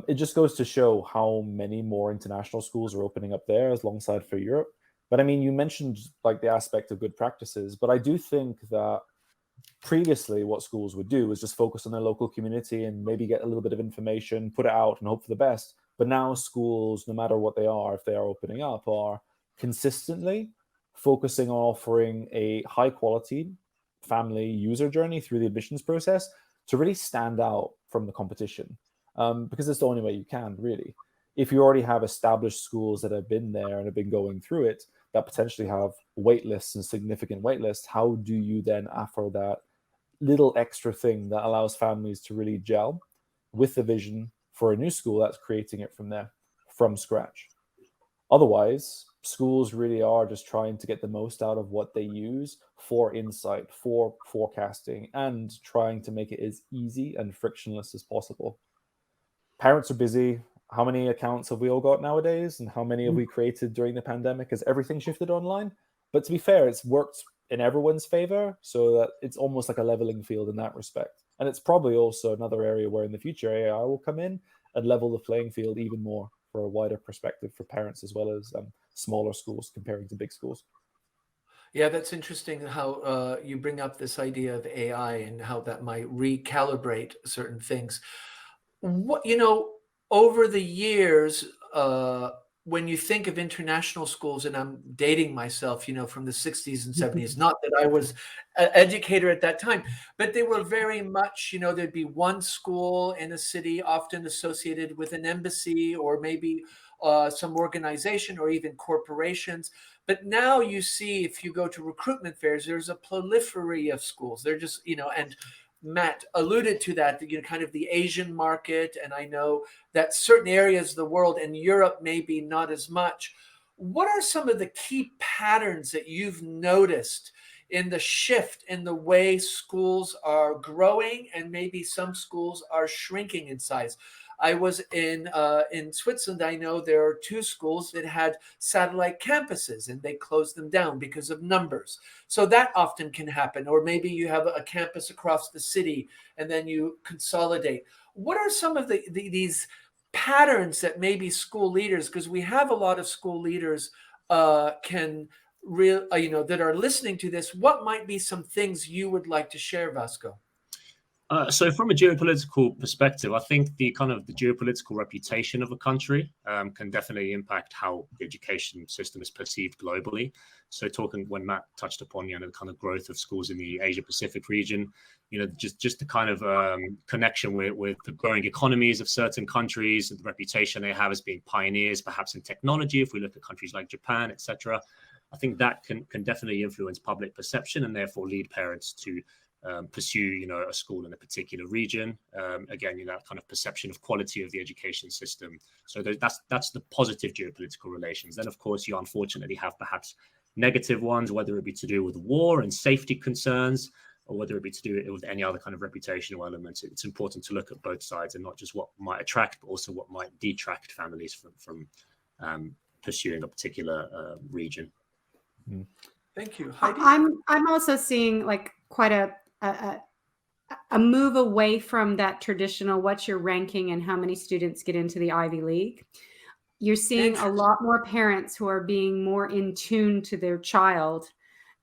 It just goes to show how many more international schools are opening up there alongside for Europe. But I mean, you mentioned like the aspect of good practices, but I do think that previously what schools would do is just focus on their local community and maybe get a little bit of information, put it out and hope for the best. But now schools, no matter what they are, if they are opening up, are consistently focusing on offering a high quality family user journey through the admissions process to really stand out from the competition. Because it's the only way you can, really. If you already have established schools that have been there and have been going through it, that potentially have wait lists and significant wait lists, how do you then offer that little extra thing that allows families to really gel with the vision for a new school that's creating it from scratch? Otherwise, schools really are just trying to get the most out of what they use for insight, for forecasting, and trying to make it as easy and frictionless as possible. Parents are busy. How many accounts have we all got nowadays? And how many have we created during the pandemic? Has everything shifted online? But to be fair, it's worked in everyone's favor, so that it's almost like a leveling field in that respect. And it's probably also another area where in the future AI will come in and level the playing field even more for a wider perspective for parents as well as smaller schools comparing to big schools. Yeah, that's interesting how you bring up this idea of AI and how that might recalibrate certain things. Over the years, when you think of international schools, and I'm dating myself, from the 60s and 70s, not that I was an educator at that time, but they were very much, there'd be one school in a city often associated with an embassy or maybe some organization or even corporations. But now you see, if you go to recruitment fairs, there's a proliferary of schools. They're just, and Matt alluded to that, kind of the Asian market. And I know that certain areas of the world and Europe, maybe not as much. What are some of the key patterns that you've noticed in the shift in the way schools are growing and maybe some schools are shrinking in size? I was in Switzerland. I know there are 2 schools that had satellite campuses and they closed them down because of numbers. So that often can happen. Or maybe you have a campus across the city and then you consolidate. What are some of these patterns that maybe school leaders, because we have a lot of school leaders that are listening to this, what might be some things you would like to share, Vasco? So from a geopolitical perspective, I think the geopolitical reputation of a country can definitely impact how the education system is perceived globally. So talking when Matt touched upon, the kind of growth of schools in the Asia Pacific region, just the kind of connection with the growing economies of certain countries, and the reputation they have as being pioneers, perhaps in technology, if we look at countries like Japan, etc. I think that can definitely influence public perception and therefore lead parents to pursue, a school in a particular region. Again, that kind of perception of quality of the education system. So that's the positive geopolitical relations. Then, of course, you unfortunately have perhaps negative ones, whether it be to do with war and safety concerns, or whether it be to do with any other kind of reputational elements. It's important to look at both sides and not just what might attract, but also what might detract families from pursuing a particular region. Thank you, Heidi. I'm also seeing like quite a move away from that traditional what's your ranking and how many students get into the Ivy League. You're seeing a lot more parents who are being more in tune to their child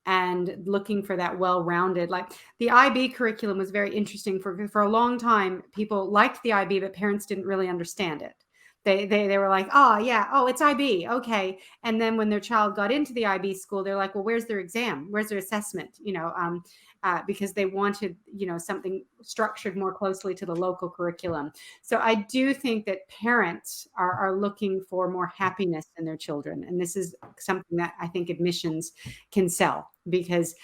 and looking for that well-rounded, like the IB curriculum was very interesting for a long time. People liked the IB, but parents didn't really understand it. They were like, it's IB. Okay. And then when their child got into the IB school, they're like, well, where's their exam? Where's their assessment? Because they wanted, something structured more closely to the local curriculum. So I do think that parents are looking for more happiness in their children. And this is something that I think admissions can sell, because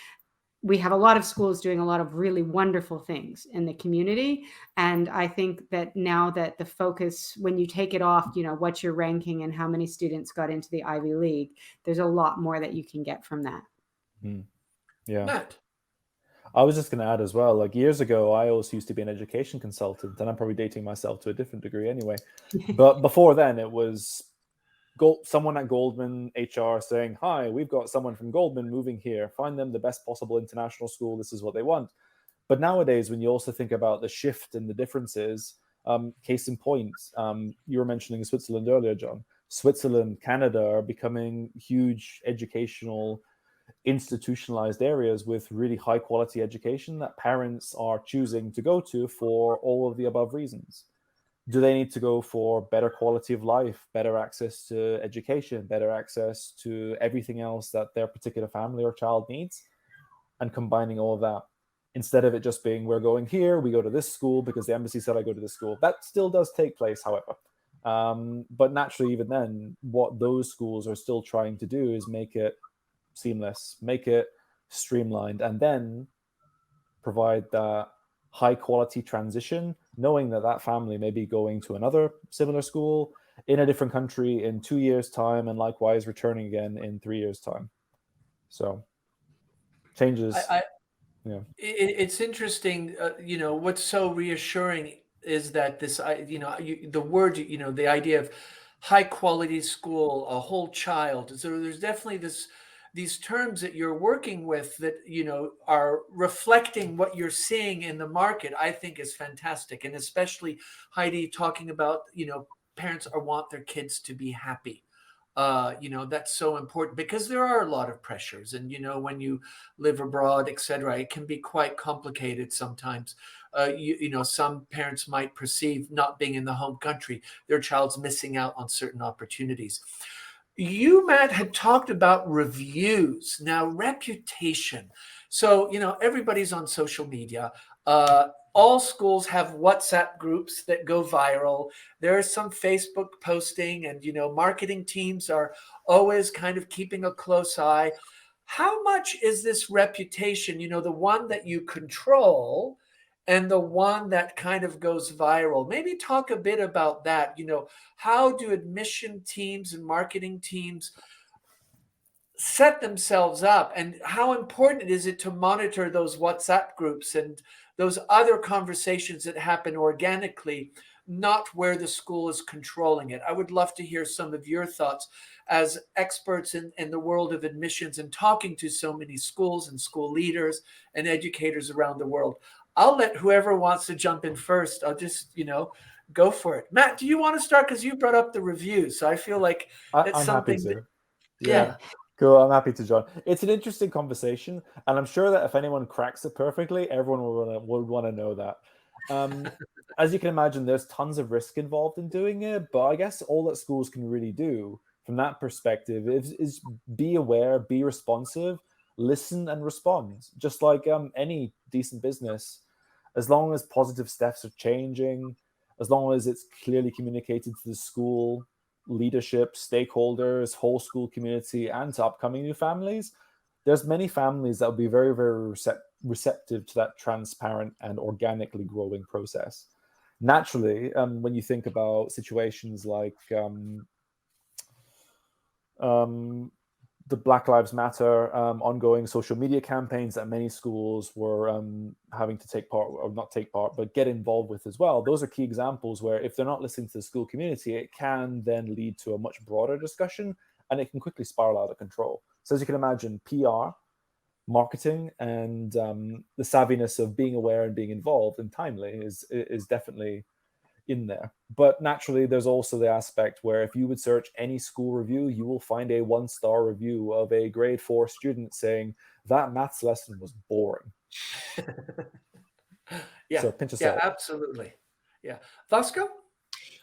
we have a lot of schools doing a lot of really wonderful things in the community. And I think that now that the focus, when you take it off, what's your ranking and how many students got into the Ivy League, there's a lot more that you can get from that. Yeah. Matt. I was just going to add as well, like years ago, I also used to be an education consultant, and I'm probably dating myself to a different degree anyway. But before then, it was someone at Goldman HR saying, hi, we've got someone from Goldman moving here. Find them the best possible international school. This is what they want. But nowadays, when you also think about the shift and the differences, case in point, you were mentioning Switzerland earlier, John. Switzerland, Canada are becoming huge educational institutionalized areas with really high quality education that parents are choosing to go to for all of the above reasons. Do they need to go for better quality of life, better access to education, better access to everything else that their particular family or child needs? And combining all of that, instead of it just being, we're going here, we go to this school because the embassy said I go to this school. That still does take place, however. But naturally, even then, what those schools are still trying to do is make it seamless, make it streamlined, and then provide that high quality transition, knowing that family may be going to another similar school in a different country in 2 years' time, and likewise returning again in 3 years' time. So changes. It's interesting. What's so reassuring is that this, the word, the idea of high quality school, a whole child. So there's definitely these terms that you're working with that, are reflecting what you're seeing in the market, I think is fantastic. And especially Heidi talking about, parents want their kids to be happy. That's so important because there are a lot of pressures. And, when you live abroad, et cetera, it can be quite complicated sometimes. Some parents might perceive not being in the home country, their child's missing out on certain opportunities. You, Matt, had talked about reviews. Now, reputation. So, everybody's on social media. All schools have WhatsApp groups that go viral. There is some Facebook posting, and, marketing teams are always kind of keeping a close eye. How much is this reputation, the one that you control and the one that kind of goes viral? Maybe talk a bit about that. How do admission teams and marketing teams set themselves up, and how important is it to monitor those WhatsApp groups and those other conversations that happen organically, not where the school is controlling it? I would love to hear some of your thoughts as experts in the world of admissions and talking to so many schools and school leaders and educators around the world. I'll let whoever wants to jump in first. I'll just, go for it. Matt, do you want to start? Because you brought up the reviews. So I feel like it's I'm something happy to. Yeah. Cool, I'm happy to join. It's an interesting conversation, and I'm sure that if anyone cracks it perfectly, everyone would want to know that. As you can imagine, there's tons of risk involved in doing it, but I guess all that schools can really do from that perspective is be aware, be responsive, listen and respond. Just like any decent business, as long as positive steps are changing, as long as it's clearly communicated to the school leadership, stakeholders, whole school community, and to upcoming new families, there's many families that will be very, very receptive to that transparent and organically growing process. Naturally, when you think about situations like the Black Lives Matter ongoing social media campaigns that many schools were having to take part, or not take part, but get involved with as well. Those are key examples where if they're not listening to the school community, it can then lead to a much broader discussion, and it can quickly spiral out of control. So as you can imagine, PR, marketing, and the savviness of being aware and being involved and timely is definitely in there. But naturally, there's also the aspect where if you would search any school review, you will find a 1-star review of a grade 4 student saying that maths lesson was boring. Yeah, so pinch of salt. Absolutely. Yeah, Vasco?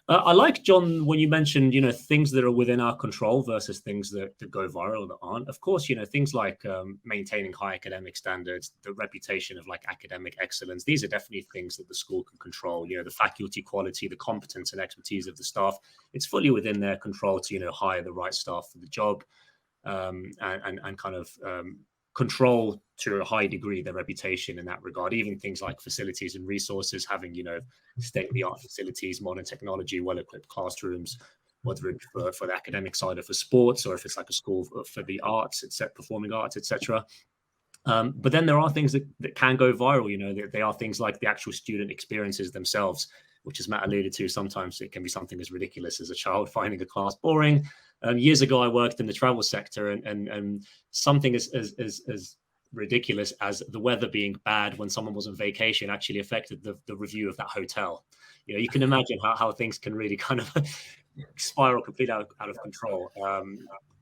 I like, John, when you mentioned, things that are within our control versus things that go viral that aren't. Of course, things like maintaining high academic standards, the reputation of like academic excellence. These are definitely things that the school can control. The faculty quality, the competence and expertise of the staff. It's fully within their control to, hire the right staff for the job, and kind of control to a high degree their reputation in that regard. Even things like facilities and resources, having state-of-the-art facilities, modern technology, well-equipped classrooms, whether it's for the academic side or for sports, or if it's like a school for the arts, performing arts, etc. But then there are things that can go viral. They are things like the actual student experiences themselves, which, as Matt alluded to, sometimes it can be something as ridiculous as a child finding a class boring. Years ago, I worked in the travel sector, and something as ridiculous as the weather being bad when someone was on vacation actually affected the review of that hotel. You can imagine how things can really kind of spiral completely out of control.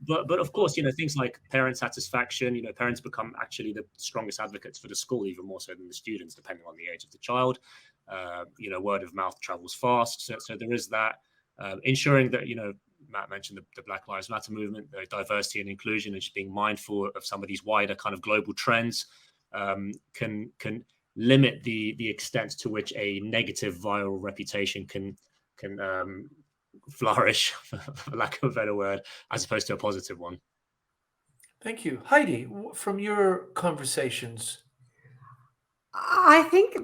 But of course, things like parent satisfaction, parents become actually the strongest advocates for the school, even more so than the students, depending on the age of the child. Word of mouth travels fast. So there is that. Ensuring that, Matt mentioned the Black Lives Matter movement, the diversity and inclusion, and just being mindful of some of these wider kind of global trends can limit the extent to which a negative viral reputation can flourish, for lack of a better word, as opposed to a positive one. Thank you. Heidi, from your conversations. I think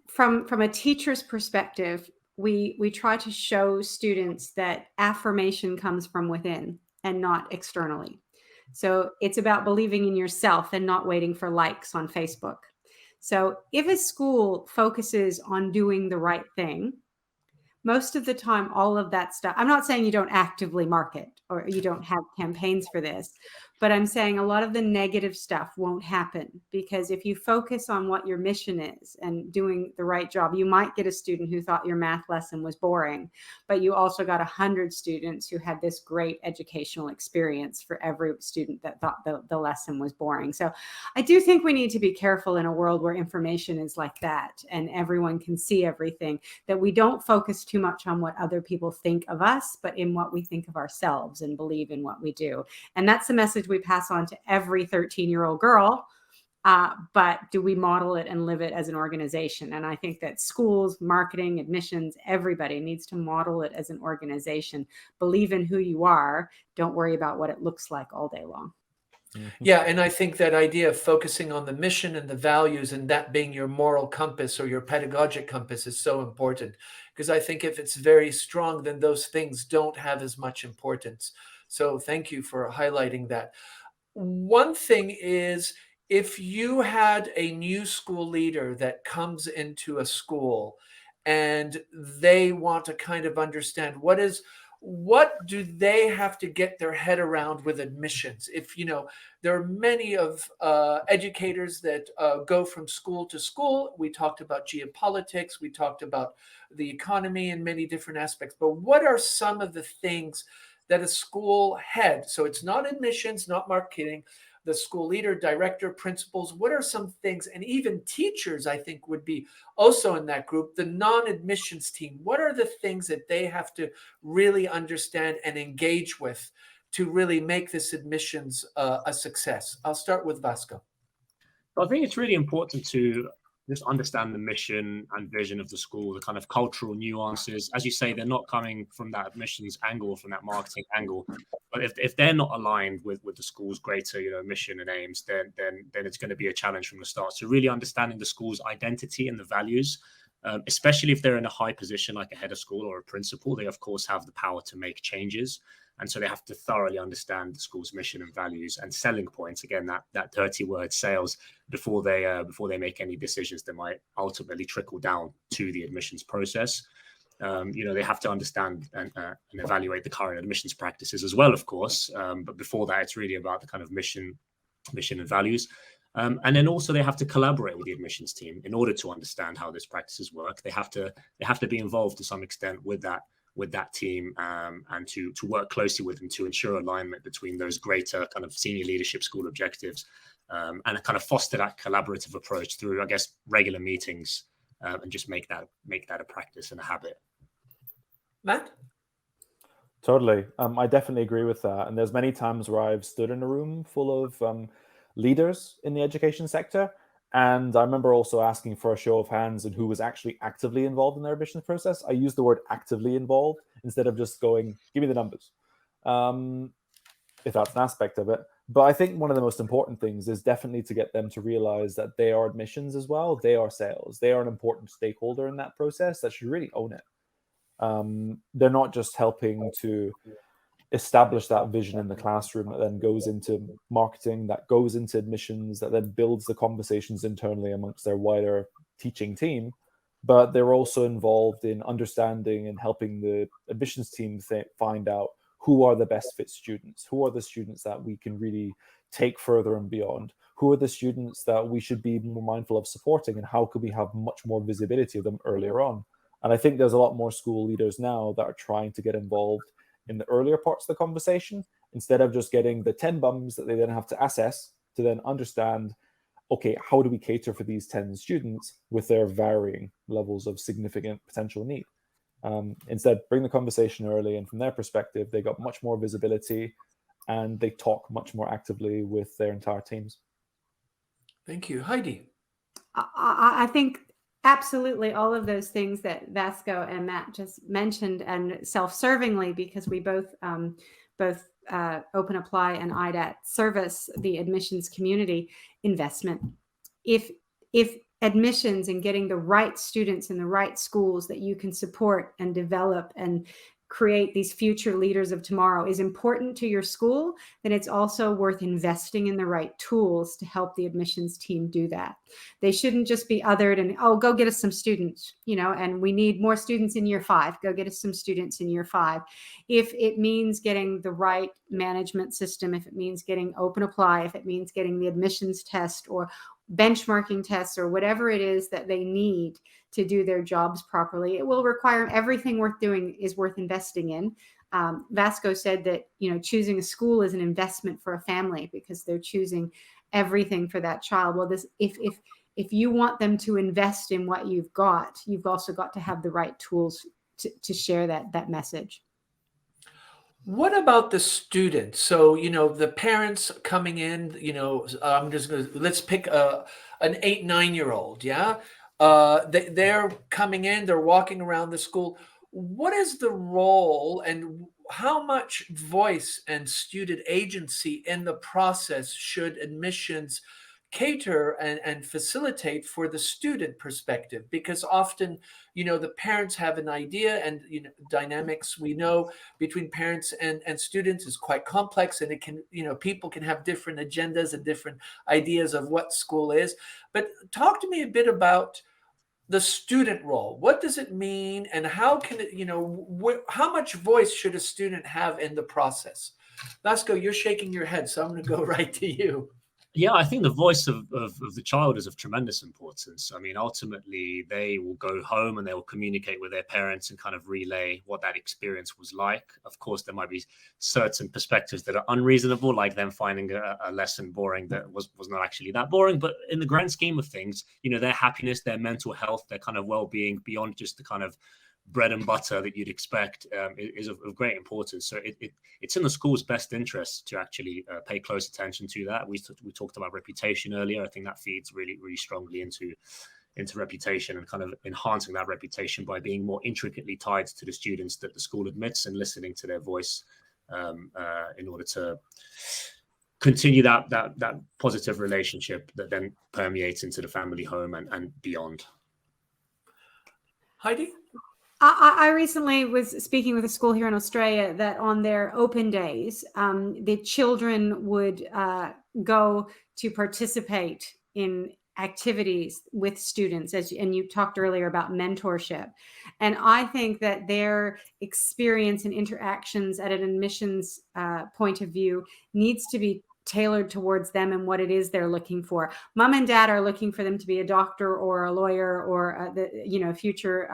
from a teacher's perspective, we try to show students that affirmation comes from within and not externally. So it's about believing in yourself and not waiting for likes on Facebook. So if a school focuses on doing the right thing, most of the time, all of that stuff, I'm not saying you don't actively market or you don't have campaigns for this, but I'm saying a lot of the negative stuff won't happen, because if you focus on what your mission is and doing the right job, you might get a student who thought your math lesson was boring, but you also got 100 students who had this great educational experience for every student that thought the lesson was boring. So I do think we need to be careful in a world where information is like that and everyone can see everything, that we don't focus too much on what other people think of us, but in what we think of ourselves and believe in what we do. And that's the message we pass on to every 13-year-old girl. But do we model it and live it as an organization? And I think that schools, marketing, admissions, everybody needs to model it as an organization. Believe in who you are. Don't worry about what it looks like all day long. Yeah, and I think that idea of focusing on the mission and the values and that being your moral compass or your pedagogic compass is so important, because I think if it's very strong, then those things don't have as much importance. So thank you for highlighting that. One thing is, if you had a new school leader that comes into a school and they want to kind of understand what do they have to get their head around with admissions? If, there are many of educators that go from school to school. We talked about geopolitics. We talked about the economy and many different aspects. But what are some of the things that a school head, so it's not admissions, not marketing, the school leader, director, principals, what are some things, and even teachers, I think, would be also in that group, the non-admissions team, what are the things that they have to really understand and engage with to really make this admissions a success? I'll start with Vasco. I think it's really important to just understand the mission and vision of the school, the kind of cultural nuances. As you say, they're not coming from that admissions angle, from that marketing angle. But if they're not aligned with the school's greater, mission and aims, then it's going to be a challenge from the start. So really understanding the school's identity and the values, especially if they're in a high position like a head of school or a principal, they of course have the power to make changes. And so they have to thoroughly understand the school's mission and values and selling points. Again, that dirty word, sales, before they make any decisions that might ultimately trickle down to the admissions process. They have to understand and evaluate the current admissions practices as well, of course. But before that, it's really about the kind of mission and values. And then also they have to collaborate with the admissions team in order to understand how these practices work. They have to be involved to some extent with that team, and to work closely with them to ensure alignment between those greater kind of senior leadership school objectives, and kind of foster that collaborative approach through, I guess, regular meetings, and just make that a practice and a habit. Matt? Totally. I definitely agree with that. And there's many times where I've stood in a room full of leaders in the education sector. And I remember also asking for a show of hands and who was actually actively involved in their admissions process. I used the word actively involved instead of just going, give me the numbers, if that's an aspect of it. But I think one of the most important things is definitely to get them to realize that they are admissions as well. They are sales. They are an important stakeholder in that process that should really own it. They're not just helping to establish that vision in the classroom that then goes into marketing, that goes into admissions, that then builds the conversations internally amongst their wider teaching team. But they're also involved in understanding and helping the admissions team find out who are the best fit students, who are the students that we can really take further and beyond, who are the students that we should be more mindful of supporting, and how could we have much more visibility of them earlier on. And I think there's a lot more school leaders now that are trying to get involved in the earlier parts of the conversation, instead of just getting the 10 bums that they then have to assess to then understand, okay, how do we cater for these 10 students with their varying levels of significant potential need? Instead, bring the conversation early, and from their perspective, they got much more visibility and they talk much more actively with their entire teams. Thank you. Heidi? I think absolutely all of those things that Vasco and Matt just mentioned, and self-servingly, because we both Open Apply and IDAT service the admissions community, investment. If admissions and getting the right students in the right schools that you can support and develop and create these future leaders of tomorrow is important to your school, then it's also worth investing in the right tools to help the admissions team do that. They shouldn't just be othered and, oh, go get us some students, and we need more students in year 5. Go get us some students in year 5. If it means getting the right management system, if it means getting Open Apply, if it means getting the admissions test or benchmarking tests or whatever it is that they need to do their jobs properly, it will require everything worth doing is worth investing in. Vasco said that, choosing a school is an investment for a family because they're choosing everything for that child. Well, if you want them to invest in what you've got, you've also got to have the right tools to share that message. What about the students? So, the parents coming in, I'm just going to, let's pick an 8-9-year-old. Yeah. They're coming in, they're walking around the school. What is the role and how much voice and student agency in the process should admissions cater and facilitate for the student perspective? Because often, the parents have an idea, and dynamics we know between parents and students is quite complex, and it can, people can have different agendas and different ideas of what school is. But talk to me a bit about the student role. What does it mean, and how can it, how much voice should a student have in the process? Vasco, you're shaking your head, so I'm going to go right to you. Yeah, I think the voice of the child is of tremendous importance. I mean, ultimately, they will go home and they will communicate with their parents and kind of relay what that experience was like. Of course, there might be certain perspectives that are unreasonable, like them finding a lesson boring that was not actually that boring. But in the grand scheme of things, their happiness, their mental health, their kind of well-being beyond just the kind of bread and butter that you'd expect is of great importance. So it's in the school's best interest to actually pay close attention to that. We talked about reputation earlier. I think that feeds really, really strongly into reputation and kind of enhancing that reputation by being more intricately tied to the students that the school admits and listening to their voice in order to continue that positive relationship that then permeates into the family home and beyond. Heidi? I recently was speaking with a school here in Australia that on their open days, the children would go to participate in activities with students, and you talked earlier about mentorship. And I think that their experience and interactions at an admissions point of view needs to be tailored towards them and what it is they're looking for. Mom and dad are looking for them to be a doctor or a lawyer or the future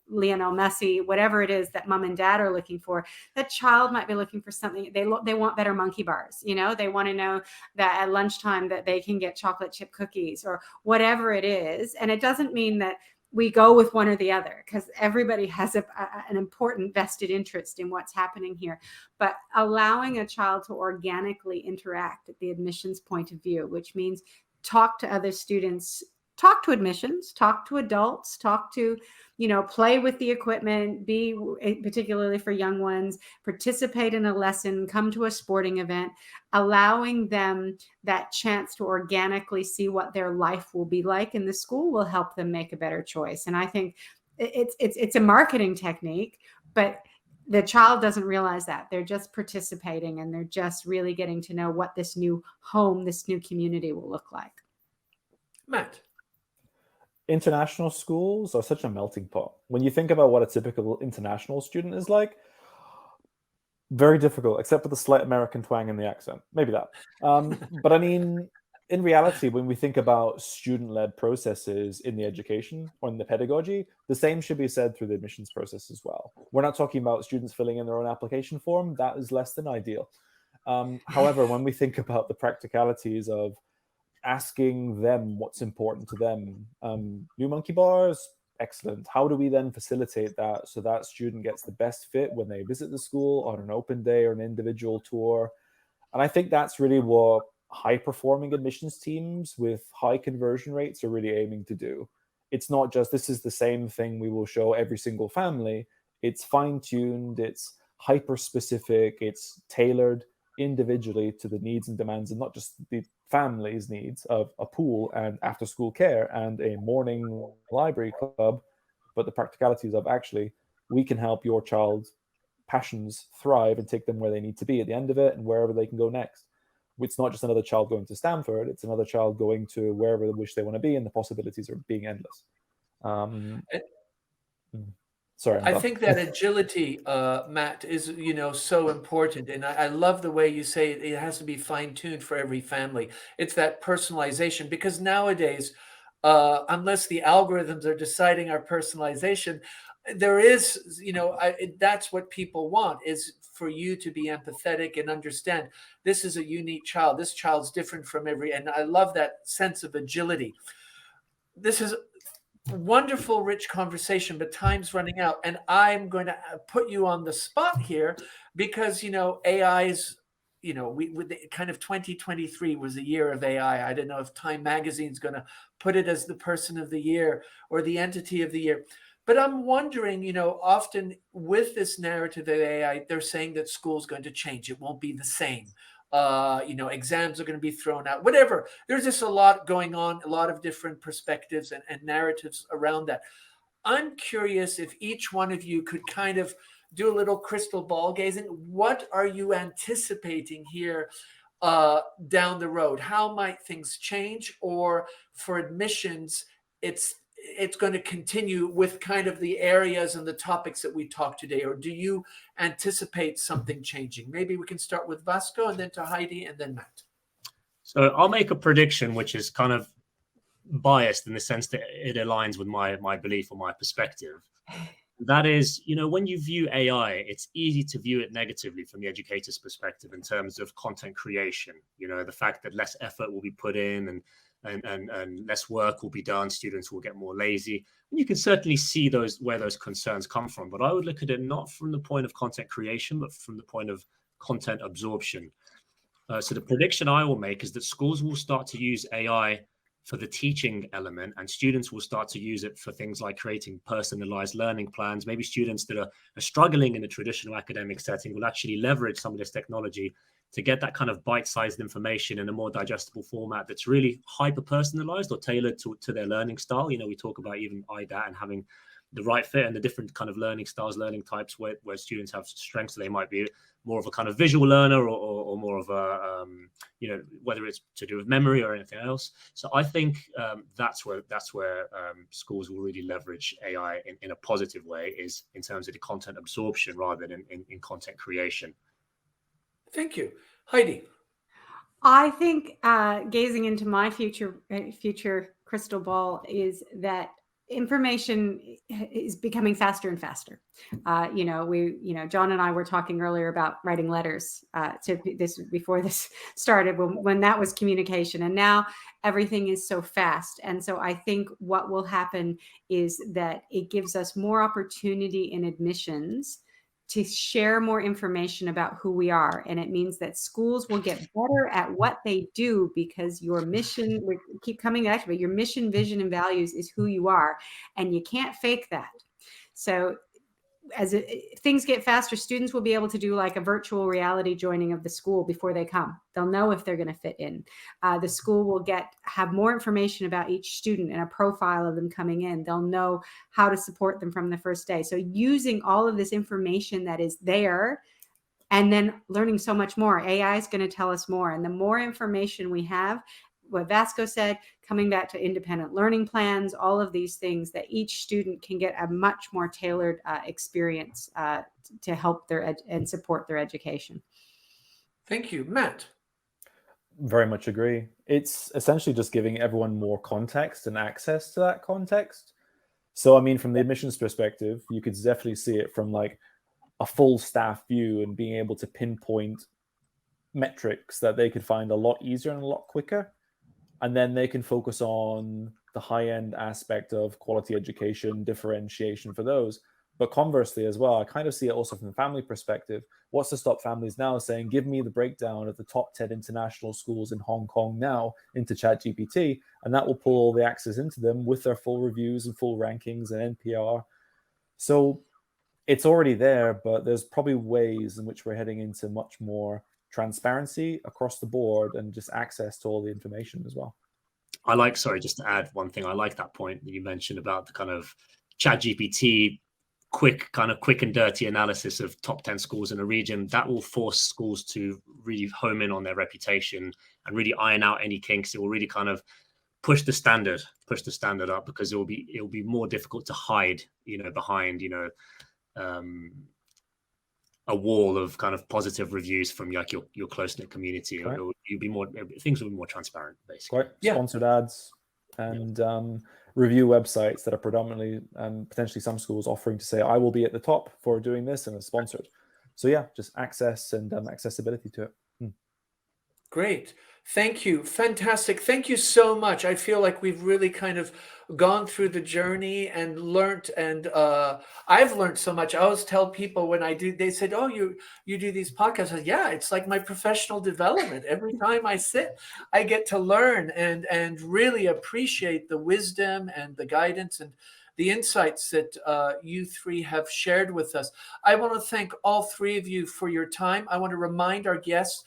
Lionel Messi, whatever it is that mom and dad are looking for. That child might be looking for something. They want better monkey bars. They want to know that at lunchtime that they can get chocolate chip cookies or whatever it is. And it doesn't mean that we go with one or the other, because everybody has an important vested interest in what's happening here. But allowing a child to organically interact at the admissions point of view, which means talk to other students, talk to admissions, talk to adults, talk to, play with the equipment, particularly for young ones, participate in a lesson, come to a sporting event, allowing them that chance to organically see what their life will be like in the school will help them make a better choice. And I think it's a marketing technique, but the child doesn't realize that. They're just participating and they're just really getting to know what this new home, this new community will look like. Matt? International schools are such a melting pot. When you think about what a typical international student is like, very difficult, except for the slight American twang in the accent. Maybe that. But I mean, in reality, when we think about student-led processes in the education or in the pedagogy, the same should be said through the admissions process as well. We're not talking about students filling in their own application form. That is less than ideal. However, when we think about the practicalities of asking them what's important to them, new monkey bars, excellent. How do we then facilitate that so that student gets the best fit when they visit the school on an open day or an individual tour? And I think that's really what high-performing admissions teams with high conversion rates are really aiming to do. It's not just this is the same thing we will show every single family. It's fine-tuned, it's hyper-specific, it's tailored individually to the needs and demands, and not just the family's needs of a pool and after-school care and a morning library club, but the practicalities of actually we can help your child's passions thrive and take them where they need to be at the end of it and wherever they can go next. It's not just another child going to Stanford, it's another child going to wherever they wish they want to be, and the possibilities are being endless. Sorry, I think that agility, Matt, is so important, and I love the way you say it has to be fine-tuned for every family. It's that personalization, because nowadays, unless the algorithms are deciding our personalization, there is, that's what people want, is for you to be empathetic and understand this is a unique child. This child's different from and I love that sense of agility. This is wonderful, rich conversation, but time's running out, and I'm going to put you on the spot here because AI's kind of 2023 was the year of AI. I don't know if Time Magazine's going to put it as the person of the year or the entity of the year, but I'm wondering, often with this narrative of AI, they're saying that school's going to change. It won't be the same. Exams are going to be thrown out, whatever. There's just a lot going on, a lot of different perspectives and narratives around that. I'm curious if each one of you could kind of do a little crystal ball gazing. What are you anticipating here down the road? How might things change? Or for admissions, it's going to continue with kind of the areas and the topics that we talked today? Or do you anticipate something changing? Maybe we can start with Vasco and then to Heidi and then Matt. So I'll make a prediction, which is kind of biased in the sense that it aligns with my belief or my perspective. That is, when you view AI, it's easy to view it negatively from the educator's perspective in terms of content creation. The fact that less effort will be put in and less work will be done, students will get more lazy. And you can certainly see where those concerns come from. But I would look at it not from the point of content creation, but from the point of content absorption. So the prediction I will make is that schools will start to use AI for the teaching element, and students will start to use it for things like creating personalized learning plans. Maybe students that are struggling in a traditional academic setting will actually leverage some of this technology to get that kind of bite-sized information in a more digestible format that's really hyper-personalized or tailored to their learning style. We talk about even IDAT and having the right fit and the different kind of learning styles, learning types where students have strengths. So they might be more of a kind of visual learner or more of a, whether it's to do with memory or anything else. So I think that's where schools will really leverage AI in a positive way, is in terms of the content absorption rather than in content creation. Thank you. Heidi. I think gazing into my future crystal ball is that information is becoming faster and faster. John and I were talking earlier about writing letters to this before this started, when that was communication, and now everything is so fast. And so I think what will happen is that it gives us more opportunity in admissions to share more information about who we are. And it means that schools will get better at what they do, because your mission, we keep coming back to it, your mission, vision, and values is who you are. And you can't fake that. So as things get faster, students will be able to do like a virtual reality joining of the school before they come. They'll know if they're going to fit in. The school will have more information about each student and a profile of them coming in. They'll know how to support them from the first day. So using all of this information that is there and then learning so much more. AI is going to tell us more. And the more information we have, what Vasco said, coming back to independent learning plans, all of these things, that each student can get a much more tailored experience to help and support their education. Thank you. Matt. Very much agree. It's essentially just giving everyone more context and access to that context. So, I mean, from the admissions perspective, you could definitely see it from like a full staff view and being able to pinpoint metrics that they could find a lot easier and a lot quicker. And then they can focus on the high-end aspect of quality education, differentiation for those. But conversely as well, I kind of see it also from the family perspective. What's to stop families now saying, give me the breakdown of the top 10 international schools in Hong Kong now into ChatGPT, and that will pull all the access into them with their full reviews and full rankings and NPR. So it's already there, but there's probably ways in which we're heading into much more transparency across the board and just access to all the information as well. Just to add one thing, I like that point that you mentioned about the kind of ChatGPT quick and dirty analysis of top 10 schools in a region. That will force schools to really home in on their reputation and really iron out any kinks. It will really kind of push the standard up, because it will be more difficult to hide, behind, a wall of kind of positive reviews from like your close-knit community. Right. Things will be more transparent, basically. Right. Sponsored ads and review websites that are predominantly and potentially some schools offering to say, I will be at the top for doing this, and it's sponsored. So yeah, just access and accessibility to it. Great. Thank you. Fantastic. Thank you so much. I feel like we've really kind of gone through the journey and learned, and I've learned so much. I always tell people when they said, oh, you do these podcasts. I said, yeah, it's like my professional development. Every time I sit, I get to learn and really appreciate the wisdom and the guidance and the insights that you three have shared with us. I want to thank all three of you for your time. I want to remind our guests,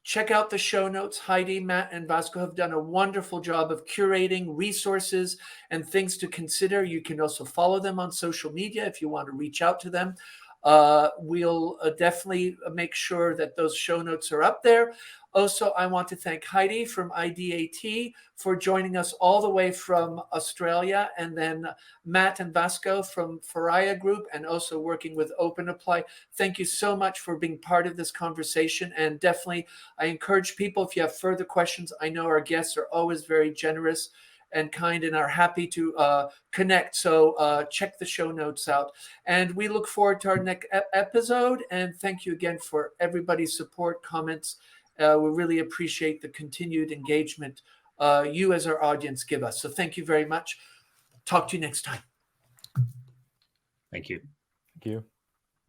check out the show notes. Heidi, Matt, and Vasco have done a wonderful job of curating resources and things to consider. You can also follow them on social media if you want to reach out to them. We'll definitely make sure that those show notes are up there. Also, I want to thank Heidi from IDAT for joining us all the way from Australia, and then Matt and Vasco from Faraya Group, and also working with Open Apply. Thank you so much for being part of this conversation. And definitely, I encourage people, if you have further questions, I know our guests are always very generous and kind and are happy to connect. So check the show notes out. And we look forward to our next episode. And thank you again for everybody's support, comments. We really appreciate the continued engagement you as our audience give us. So thank you very much. Talk to you next time. Thank you. Thank you.